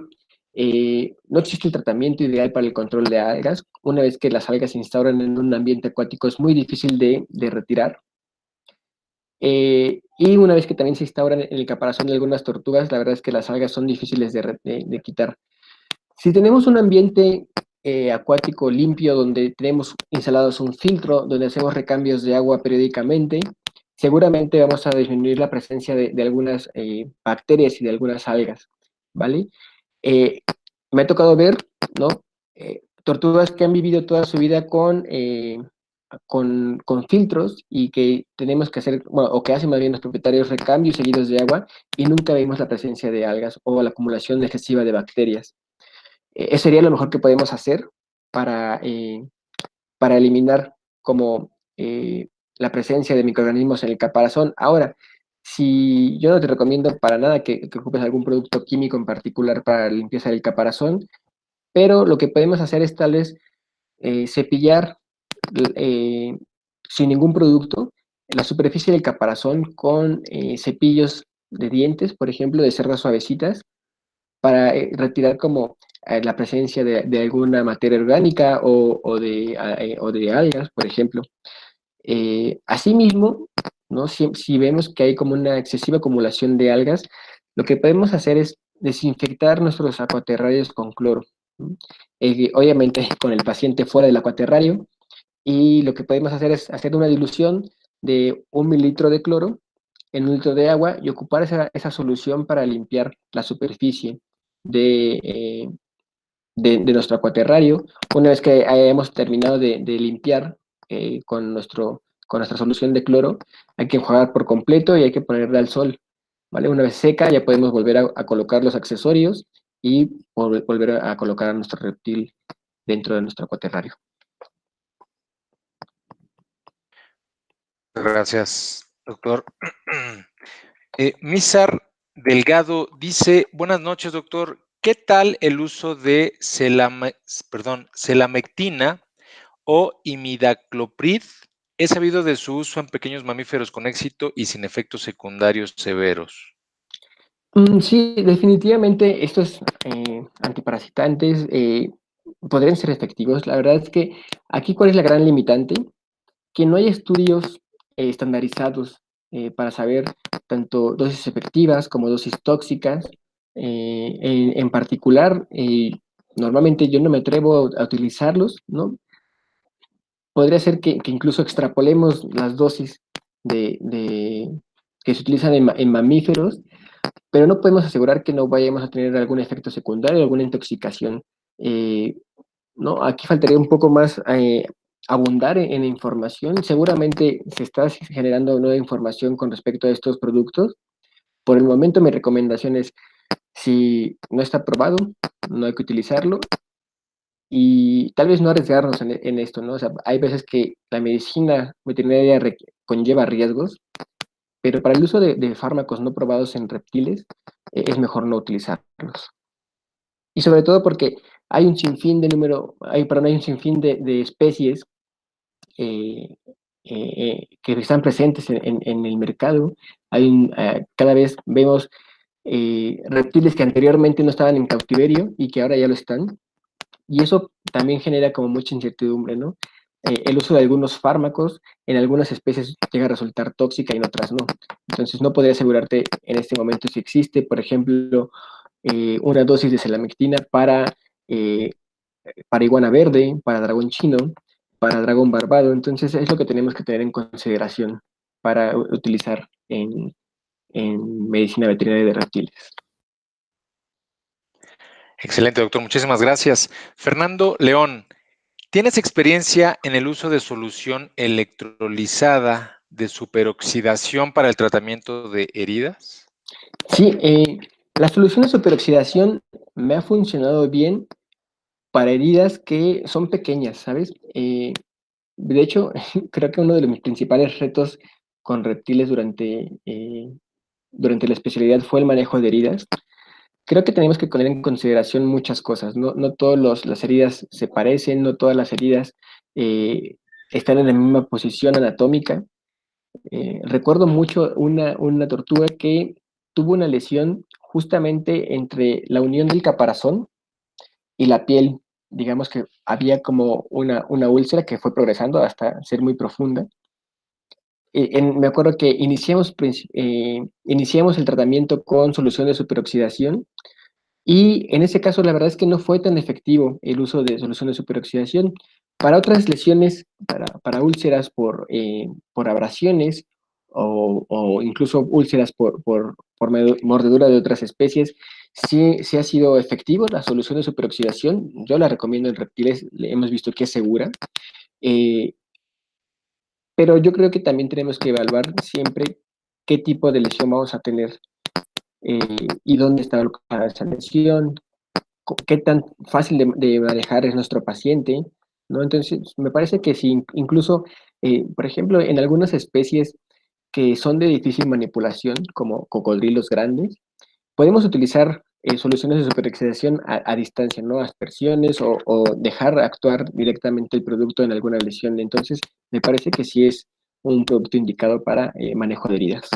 no existe el tratamiento ideal para el control de algas. Una vez que las algas se instauran en un ambiente acuático es muy difícil de retirar. Y una vez que también se instauran en el caparazón de algunas tortugas, la verdad es que las algas son difíciles de quitar. Si tenemos un ambiente acuático limpio donde tenemos instalados un filtro, donde hacemos recambios de agua periódicamente, seguramente vamos a disminuir la presencia de algunas bacterias y de algunas algas, ¿vale? Eh, Me ha tocado ver, ¿no? Tortugas que han vivido toda su vida con filtros y que tenemos que hacer, bueno, o que hacen más bien los propietarios recambios seguidos de agua y nunca vemos la presencia de algas o la acumulación excesiva de bacterias. Eso sería lo mejor que podemos hacer para, eh, para eliminar como la presencia de microorganismos en el caparazón. Ahora, si yo no te recomiendo para nada que ocupes algún producto químico en particular para la limpieza del caparazón, pero lo que podemos hacer es tal vez cepillar eh, sin ningún producto la superficie del caparazón con cepillos de dientes, por ejemplo, de cerdas suavecitas, para retirar como la presencia de alguna materia orgánica o de algas, por ejemplo. Asimismo, ¿no? Si vemos que hay como una excesiva acumulación de algas, lo que podemos hacer es desinfectar nuestros acuaterrarios con cloro. ¿No? Obviamente con el paciente fuera del acuaterrario, y lo que podemos hacer es hacer una dilución de 1 mililitro de cloro en 1 litro de agua y ocupar esa solución para limpiar la superficie de nuestro acuaterrario. Una vez que hayamos terminado de limpiar con nuestra solución de cloro, hay que enjuagar por completo y hay que ponerle al sol, ¿vale? Una vez seca, ya podemos volver a colocar los accesorios y volver a colocar a nuestro reptil dentro de nuestro acuaterrario. Gracias, doctor. Misar Delgado dice, buenas noches, doctor. ¿Qué tal el uso de selamectina o imidacloprid? He sabido de su uso en pequeños mamíferos con éxito y sin efectos secundarios severos. Sí, definitivamente estos antiparasitantes podrían ser efectivos. La verdad es que aquí, ¿cuál es la gran limitante? Que no hay estudios estandarizados para saber tanto dosis efectivas como dosis tóxicas. En particular, normalmente yo no me atrevo a utilizarlos, ¿no? Podría ser que incluso extrapolemos las dosis que se utilizan en mamíferos, pero no podemos asegurar que no vayamos a tener algún efecto secundario, alguna intoxicación. Eh, ¿No? Aquí faltaría un poco más abundar en información. Seguramente se está generando nueva información con respecto a estos productos. Por el momento mi recomendación es, si no está probado, no hay que utilizarlo y tal vez no arriesgarnos en esto, ¿no? O sea, hay veces que la medicina veterinaria conlleva riesgos, pero para el uso de fármacos no probados en reptiles es mejor no utilizarlos. Y sobre todo porque hay un sinfín hay un sinfín de especies que están presentes en el mercado. Cada vez vemos reptiles que anteriormente no estaban en cautiverio y que ahora ya lo están. Y eso también genera como mucha incertidumbre, ¿no? El uso de algunos fármacos en algunas especies llega a resultar tóxica y en otras no. Entonces no podría asegurarte en este momento si existe, por ejemplo, una dosis de selamectina para iguana verde, para dragón chino, para dragón barbado. Entonces es lo que tenemos que tener en consideración para utilizar en medicina veterinaria de reptiles. Excelente, doctor. Muchísimas gracias. Fernando León, ¿tienes experiencia en el uso de solución electrolizada de superoxidación para el tratamiento de heridas? Sí, la solución de superoxidación me ha funcionado bien para heridas que son pequeñas, ¿sabes? De hecho, creo que uno de mis principales retos con reptiles durante la especialidad fue el manejo de heridas. Creo que tenemos que poner en consideración muchas cosas. No todas las heridas se parecen, no todas las heridas eh, están en la misma posición anatómica. Recuerdo mucho una tortuga que tuvo una lesión justamente entre la unión del caparazón y la piel. Digamos que había como una úlcera que fue progresando hasta ser muy profunda. Me acuerdo que iniciamos el tratamiento con solución de superoxidación y en ese caso la verdad es que no fue tan efectivo el uso de solución de superoxidación. Para otras lesiones, para úlceras por abrasiones o incluso úlceras por mordedura de otras especies, sí ha sido efectivo la solución de superoxidación. Yo la recomiendo en reptiles, hemos visto que es segura. Eh, pero yo creo que también tenemos que evaluar siempre qué tipo de lesión vamos a tener eh, y dónde está localizada esa lesión, qué tan fácil de manejar es nuestro paciente, ¿no? Entonces, me parece que si incluso, por ejemplo, en algunas especies que son de difícil manipulación, como cocodrilos grandes, podemos utilizar soluciones de superoxidación a distancia, ¿no? Aspersiones o dejar actuar directamente el producto en alguna lesión. Entonces, me parece que sí es un producto indicado para manejo de heridas.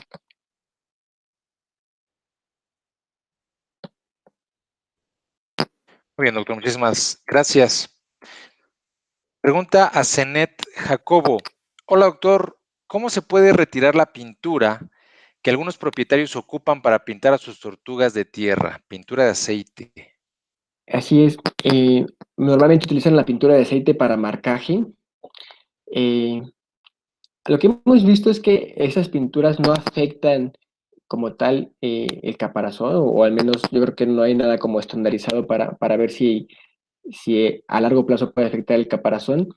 Muy bien, doctor. Muchísimas gracias. Pregunta a Zenet Jacobo. Hola, doctor. ¿Cómo se puede retirar la pintura que algunos propietarios ocupan para pintar a sus tortugas de tierra? Pintura de aceite. Así es. Normalmente utilizan la pintura de aceite para marcaje. Lo que hemos visto es que esas pinturas no afectan como tal el caparazón, o al menos yo creo que no hay nada como estandarizado para ver si a largo plazo puede afectar el caparazón.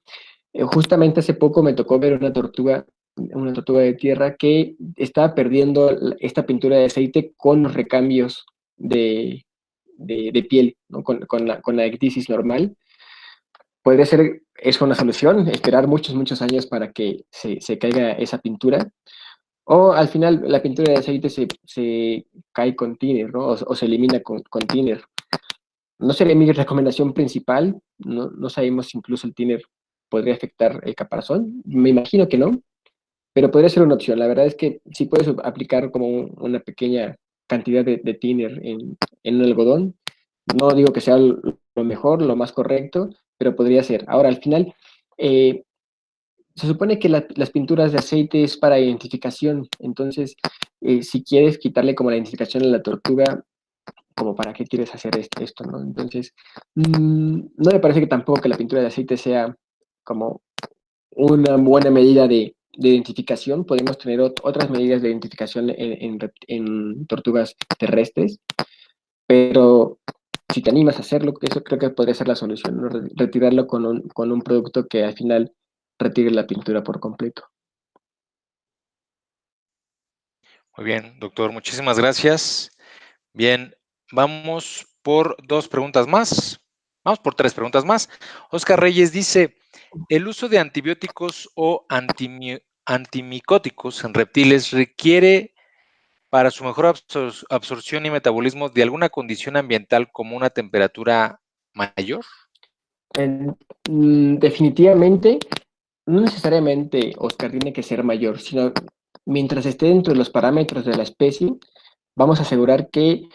Justamente hace poco me tocó ver una tortuga de tierra que estaba perdiendo esta pintura de aceite con los recambios de piel, ¿no? Con la ectasis normal. Podría ser eso una solución, esperar muchos, muchos años para que se caiga esa pintura. O al final la pintura de aceite se cae con thinner, ¿no? O se elimina con thinner. No sería mi recomendación principal, no sabemos si incluso el thinner podría afectar el caparazón, me imagino que no, pero podría ser una opción. La verdad es que si puedes aplicar como una pequeña cantidad de thinner en un algodón, no digo que sea lo mejor, lo más correcto, pero podría ser. Ahora, al final, eh, se supone que las pinturas de aceite es para identificación, entonces, si quieres quitarle como la identificación a la tortuga, como para qué quieres hacer esto, ¿no? Entonces, no me parece que tampoco que la pintura de aceite sea como una buena medida de identificación. Podemos tener otras medidas de identificación en tortugas terrestres, pero si te animas a hacerlo, eso creo que podría ser la solución, ¿no? Retirarlo con un producto que al final retire la pintura por completo. Muy bien, doctor, muchísimas gracias. Bien, vamos por 2 preguntas más. Vamos por 3 preguntas más. Oscar Reyes dice: ¿el uso de antibióticos o antimicóticos en reptiles requiere para su mejor absorción y metabolismo de alguna condición ambiental como una temperatura mayor? Definitivamente, no necesariamente, Oscar, tiene que ser mayor, sino mientras esté dentro de los parámetros de la especie, vamos a asegurar que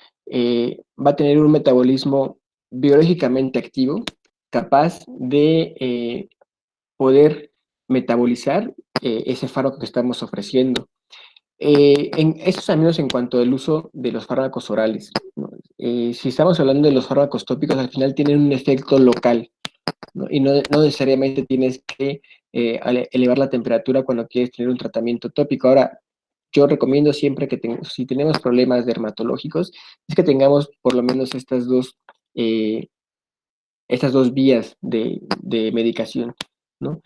va a tener un metabolismo biológicamente activo, capaz de poder metabolizar ese fármaco que estamos ofreciendo. Eso al menos en cuanto al uso de los fármacos orales, ¿no? Si estamos hablando de los fármacos tópicos, al final tienen un efecto local, ¿no? Y no necesariamente tienes que elevar la temperatura cuando quieres tener un tratamiento tópico. Ahora, yo recomiendo siempre que si tenemos problemas dermatológicos, es que tengamos por lo menos eh, estas dos vías de medicación, ¿no?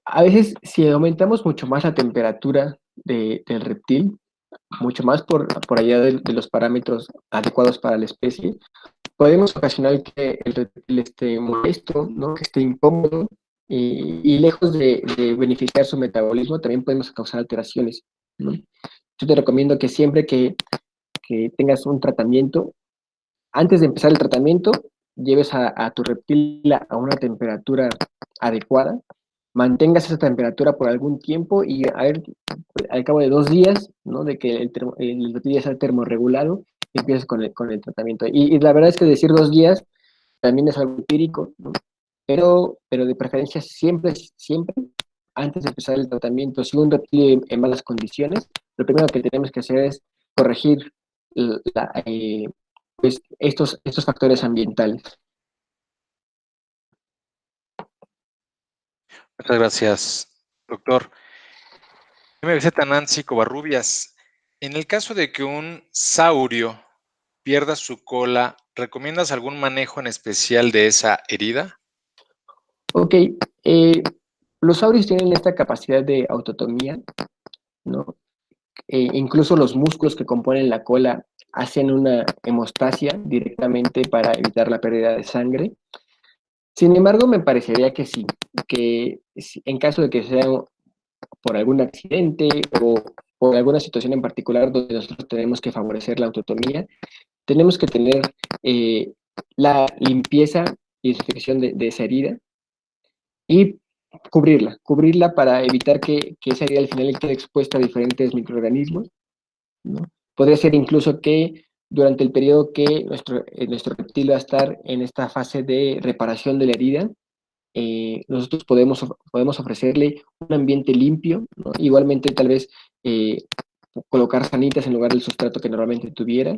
A veces, si aumentamos mucho más la temperatura del reptil, mucho más por allá de los parámetros adecuados para la especie, podemos ocasionar que el reptil esté molesto, ¿no? Que esté incómodo, y lejos de beneficiar su metabolismo, también podemos causar alteraciones, ¿no? Yo te recomiendo que siempre que tengas un tratamiento, antes de empezar el tratamiento, lleves a tu reptil a una temperatura adecuada, mantengas esa temperatura por algún tiempo y a ver, al cabo de 2 días, ¿no? De que el reptil ya sea termorregulado, empiezas con el tratamiento. Y la verdad es que decir 2 días también es algo empírico, ¿no? Pero de preferencia siempre, siempre, antes de empezar el tratamiento, si un reptil en malas condiciones, lo primero que tenemos que hacer es corregir la, pues estos factores ambientales. Muchas gracias, doctor. Me visita Nancy Covarrubias. En el caso de que un saurio pierda su cola, ¿recomiendas algún manejo en especial de esa herida? Ok, los saurios tienen esta capacidad de autotomía, ¿no? Incluso los músculos que componen la cola hacen una hemostasia directamente para evitar la pérdida de sangre. Sin embargo, me parecería que sí, que en caso de que sea por algún accidente o por alguna situación en particular donde nosotros tenemos que favorecer la autotomía, tenemos que tener la limpieza y desinfección de esa herida y cubrirla para evitar que esa herida al final quede expuesta a diferentes microorganismos, ¿no? Podría ser incluso que durante el periodo que nuestro reptil va a estar en esta fase de reparación de la herida, nosotros podemos ofrecerle un ambiente limpio, ¿no? Igualmente tal vez colocar sanitas en lugar del sustrato que normalmente tuviera,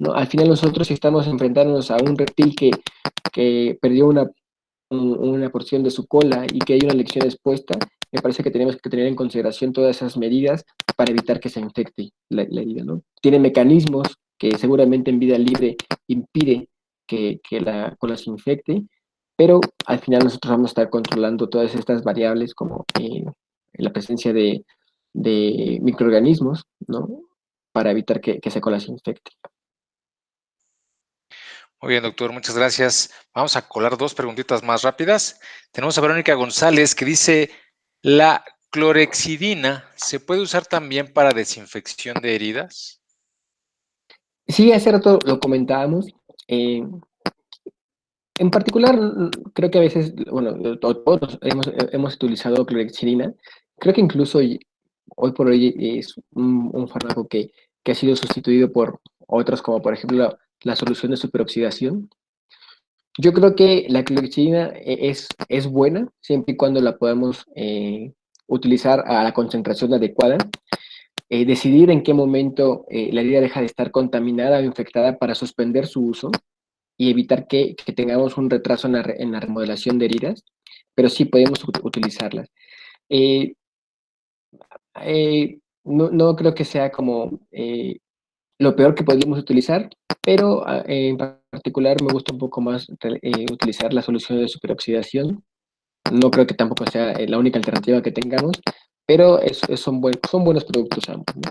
¿no? Al final nosotros si estamos enfrentándonos a un reptil que perdió una porción de su cola y que hay una lección expuesta, me parece que tenemos que tener en consideración todas esas medidas para evitar que se infecte la herida, ¿no? Tiene mecanismos que seguramente en vida libre impide que la cola se infecte, pero al final nosotros vamos a estar controlando todas estas variables como la presencia de microorganismos, ¿no? Para evitar que esa cola se infecte. Muy bien, doctor, muchas gracias. Vamos a colar 2 preguntitas más rápidas. Tenemos a Verónica González que dice: ¿la clorexidina se puede usar también para desinfección de heridas? Sí, hace rato lo comentábamos. En particular, creo que a veces, bueno, todos hemos utilizado clorexidina. Creo que incluso hoy por hoy es un fármaco que ha sido sustituido por otros, como por ejemplo la solución de superoxidación. Yo creo que la clorexidina es buena siempre y cuando la podamos utilizar a la concentración adecuada. Decidir en qué momento la herida deja de estar contaminada o infectada para suspender su uso y evitar que tengamos un retraso en la remodelación de heridas, pero sí podemos utilizarlas. Eh, no creo que sea como lo peor que podríamos utilizar, pero en particular me gusta un poco más utilizar la solución de superoxidación. No creo que tampoco sea la única alternativa que tengamos, pero son buenos productos ambos, ¿no?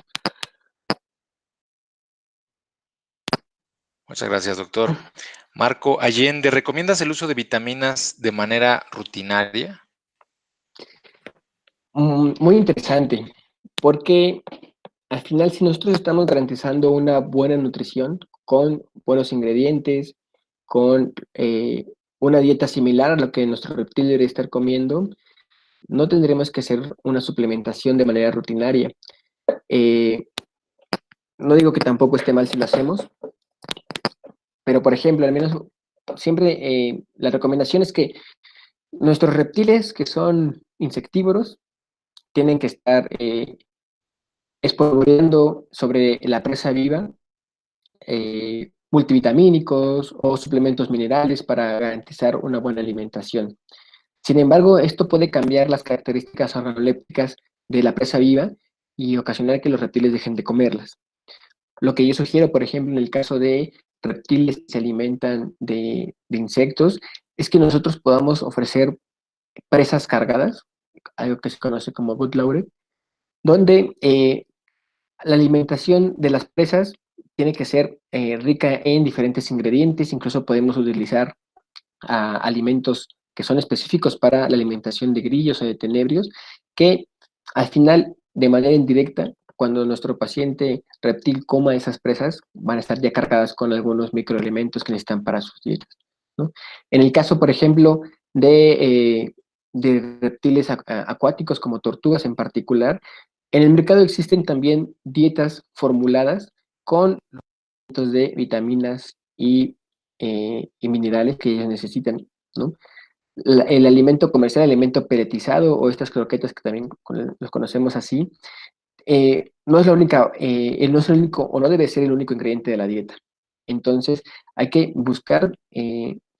Muchas gracias, doctor. Marco Allende, ¿recomiendas el uso de vitaminas de manera rutinaria? Muy interesante, porque al final si nosotros estamos garantizando una buena nutrición con buenos ingredientes, con una dieta similar a lo que nuestro reptil debería estar comiendo, no tendremos que hacer una suplementación de manera rutinaria. Eh, no digo que tampoco esté mal si lo hacemos, pero por ejemplo, al menos siempre la recomendación es que nuestros reptiles que son insectívoros tienen que estar espolvoreando sobre la presa viva multivitamínicos o suplementos minerales para garantizar una buena alimentación. Sin embargo, esto puede cambiar las características organolépticas de la presa viva y ocasionar que los reptiles dejen de comerlas. Lo que yo sugiero, por ejemplo, en el caso de reptiles que se alimentan de insectos, es que nosotros podamos ofrecer presas cargadas, algo que se conoce como good loaded, donde la alimentación de las presas tiene que ser rica en diferentes ingredientes, incluso podemos utilizar alimentos que son específicos para la alimentación de grillos o de tenebrios, que al final, de manera indirecta, cuando nuestro paciente reptil coma esas presas, van a estar ya cargadas con algunos microelementos que necesitan para sus dietas, ¿no? En el caso, por ejemplo, de reptiles acuáticos como tortugas en particular, en el mercado existen también dietas formuladas con de vitaminas y minerales que ellos necesitan, ¿no? El alimento comercial, el alimento peletizado o estas croquetas que también los conocemos así, no es la única, no es el único o no debe ser el único ingrediente de la dieta. Entonces, hay que buscar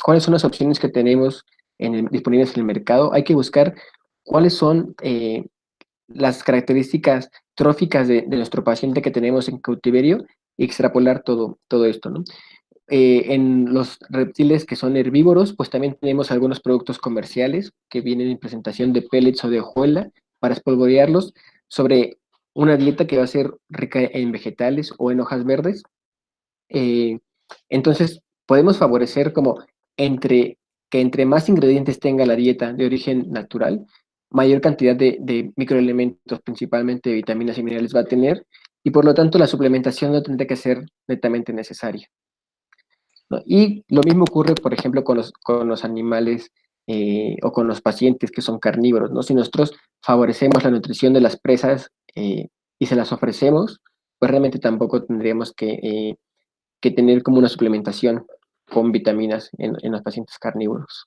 cuáles son las opciones que tenemos disponibles en el mercado. Hay que buscar cuáles son las características tróficas de nuestro paciente que tenemos en cautiverio y extrapolar todo esto, ¿no? En los reptiles que son herbívoros, pues también tenemos algunos productos comerciales que vienen en presentación de pellets o de hojuela para espolvorearlos sobre una dieta que va a ser rica en vegetales o en hojas verdes. Eh, entonces, podemos favorecer como que entre más ingredientes tenga la dieta de origen natural, mayor cantidad de microelementos, principalmente de vitaminas y minerales, va a tener, y por lo tanto la suplementación no tendría que ser netamente necesaria, ¿no? Y lo mismo ocurre, por ejemplo, con los animales o con los pacientes que son carnívoros, ¿no? Si nosotros favorecemos la nutrición de las presas y se las ofrecemos, pues realmente tampoco tendríamos que tener como una suplementación con vitaminas en los pacientes carnívoros.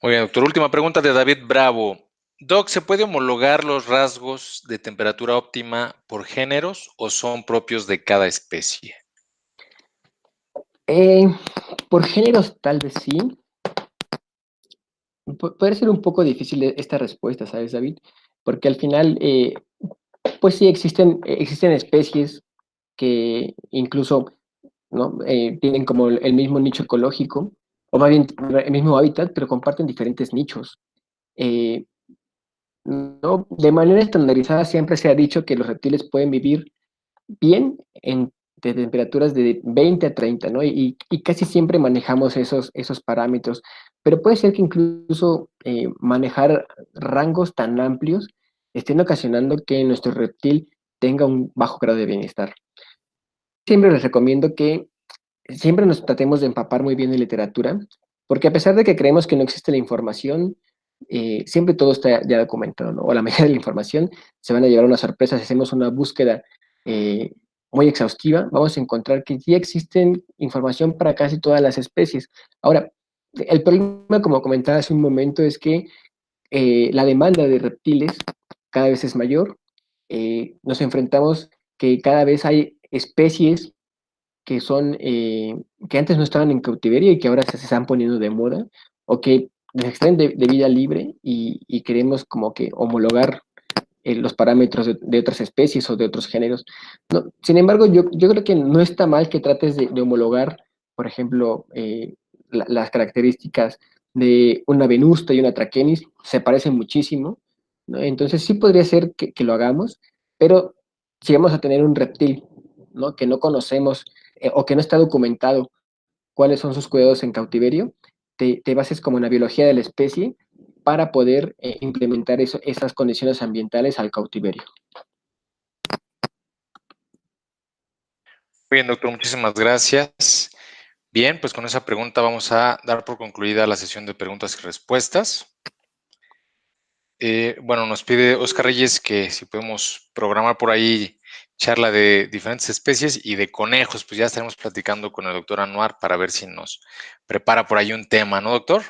Muy bien, doctor. Última pregunta de David Bravo. Doc, ¿se puede homologar los rasgos de temperatura óptima por géneros o son propios de cada especie? Eh, por géneros, tal vez sí. Puede ser un poco difícil esta respuesta, ¿sabes, David? Porque al final pues sí existen especies que incluso, ¿no? Tienen como el mismo nicho ecológico, o más bien el mismo hábitat, pero comparten diferentes nichos. Eh, no, de manera estandarizada siempre se ha dicho que los reptiles pueden vivir bien de temperaturas de 20 a 30, ¿no? Y casi siempre manejamos esos parámetros, pero puede ser que incluso manejar rangos tan amplios estén ocasionando que nuestro reptil tenga un bajo grado de bienestar. Siempre les recomiendo que siempre nos tratemos de empapar muy bien de literatura, porque a pesar de que creemos que no existe la información, siempre todo está ya documentado, ¿no? O la mayoría de la información se van a llevar una sorpresa si hacemos una búsqueda eh, muy exhaustiva, vamos a encontrar que ya existen información para casi todas las especies. Ahora, el problema, como comentaba hace un momento, es que la demanda de reptiles cada vez es mayor. Nos enfrentamos que cada vez hay especies que son, que antes no estaban en cautiverio y que ahora se están poniendo de moda, o que les extraen de vida libre y queremos como que homologar los parámetros de otras especies o de otros géneros. No, sin embargo, yo creo que no está mal que trates de homologar, por ejemplo, las características de una venusta y una traquenis, se parecen muchísimo, ¿no? Entonces sí podría ser que lo hagamos, pero si vamos a tener un reptil, ¿no? Que no conocemos o que no está documentado cuáles son sus cuidados en cautiverio, te bases como en la biología de la especie para poder implementar esas condiciones ambientales al cautiverio. Muy bien, doctor, muchísimas gracias. Bien, pues con esa pregunta vamos a dar por concluida la sesión de preguntas y respuestas. Bueno, nos pide Oscar Reyes que si podemos programar por ahí charla de diferentes especies y de conejos, pues ya estaremos platicando con el doctor Anuar para ver si nos prepara por ahí un tema, ¿no, doctor?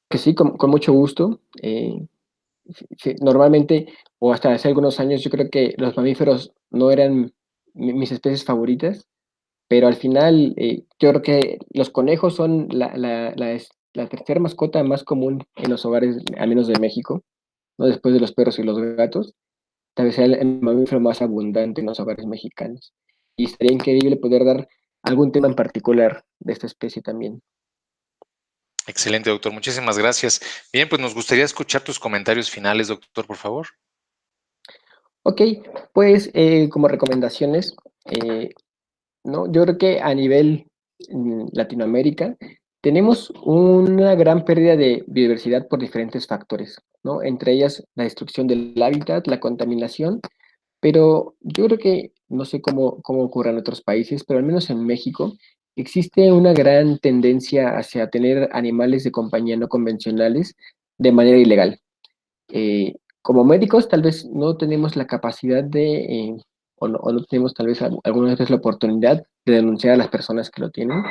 Que sí, con mucho gusto. Sí, normalmente, o hasta hace algunos años, yo creo que los mamíferos no eran mis especies favoritas, pero al final yo creo que los conejos son la tercera mascota más común en los hogares, al menos de México, ¿no? Después de los perros y los gatos. Tal vez sea el mamífero más abundante en los hogares mexicanos. Y estaría increíble poder dar algún tema en particular de esta especie también. Excelente, doctor. Muchísimas gracias. Bien, pues nos gustaría escuchar tus comentarios finales, doctor, por favor. Ok, pues como recomendaciones, eh, ¿no? Yo creo que a nivel Latinoamérica tenemos una gran pérdida de biodiversidad por diferentes factores, ¿no? Entre ellas la destrucción del hábitat, la contaminación, pero yo creo que, no sé cómo ocurre en otros países, pero al menos en México existe una gran tendencia hacia tener animales de compañía no convencionales de manera ilegal. Como médicos tal vez no tenemos la capacidad o no tenemos tal vez algunas veces la oportunidad de denunciar a las personas que lo tienen,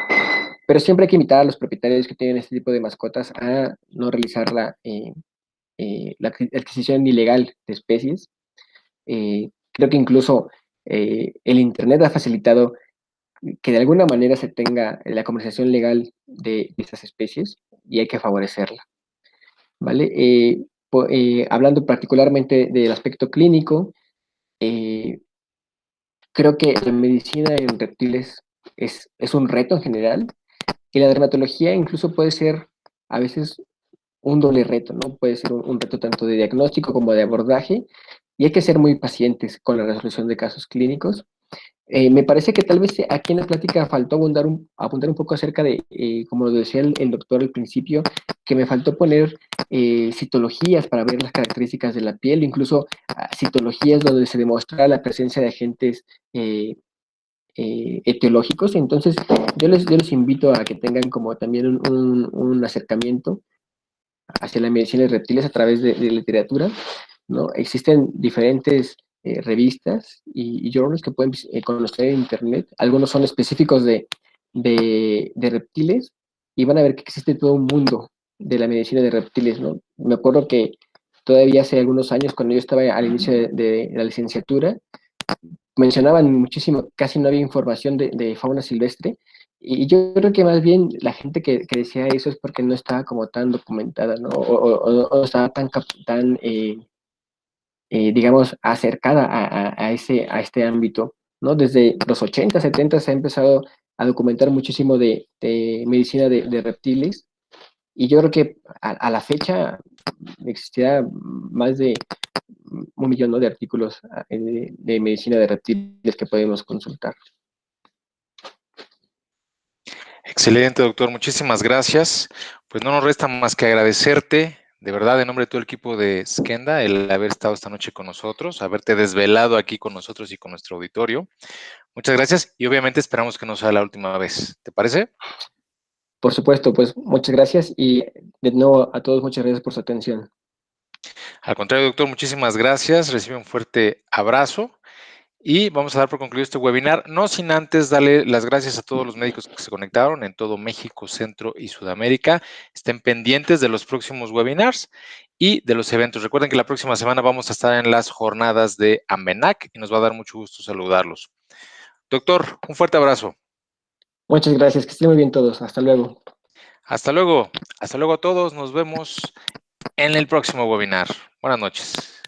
pero siempre hay que invitar a los propietarios que tienen este tipo de mascotas a no realizar la adquisición ilegal de especies. Creo que incluso el Internet ha facilitado que de alguna manera se tenga la comercialización legal de estas especies y hay que favorecerla, ¿vale? Hablando particularmente del aspecto clínico, eh, creo que la medicina en reptiles es un reto en general y la dermatología incluso puede ser a veces un doble reto, ¿no? Puede ser un reto tanto de diagnóstico como de abordaje y hay que ser muy pacientes con la resolución de casos clínicos. Me parece que tal vez aquí en la plática faltó abundar un poco acerca de, como lo decía el doctor al principio, que me faltó poner citologías para ver las características de la piel, incluso citologías donde se demostrara la presencia de agentes eh, etiológicos. Entonces, yo les invito a que tengan como también un acercamiento hacia la medicina de reptiles a través de literatura, ¿no? Existen diferentes revistas y journals que pueden conocer en Internet. Algunos son específicos de reptiles y van a ver que existe todo un mundo de la medicina de reptiles, ¿no? Me acuerdo que todavía hace algunos años, cuando yo estaba al inicio de la licenciatura, mencionaban muchísimo, casi no había información de fauna silvestre, y yo creo que más bien la gente que decía eso es porque no estaba como tan documentada, ¿no? O no estaba tan digamos, acercada a este ámbito, ¿no? Desde los 80, 70 se ha empezado a documentar muchísimo de medicina de reptiles, y yo creo que a la fecha existirá más de 1 millón, ¿no?, de artículos de medicina de reptiles que podemos consultar. Excelente, doctor. Muchísimas gracias. Pues no nos resta más que agradecerte, de verdad, en nombre de todo el equipo de Skenda, el haber estado esta noche con nosotros, haberte desvelado aquí con nosotros y con nuestro auditorio. Muchas gracias y obviamente esperamos que no sea la última vez. ¿Te parece? Por supuesto, pues muchas gracias, y de nuevo a todos muchas gracias por su atención. Al contrario, doctor, muchísimas gracias. Recibe un fuerte abrazo. Y vamos a dar por concluido este webinar, no sin antes darle las gracias a todos los médicos que se conectaron en todo México, Centro y Sudamérica. Estén pendientes de los próximos webinars y de los eventos. Recuerden que la próxima semana vamos a estar en las jornadas de AMBENAC y nos va a dar mucho gusto saludarlos. Doctor, un fuerte abrazo. Muchas gracias, que estén muy bien todos. Hasta luego. Hasta luego. Hasta luego a todos. Nos vemos en el próximo webinar. Buenas noches.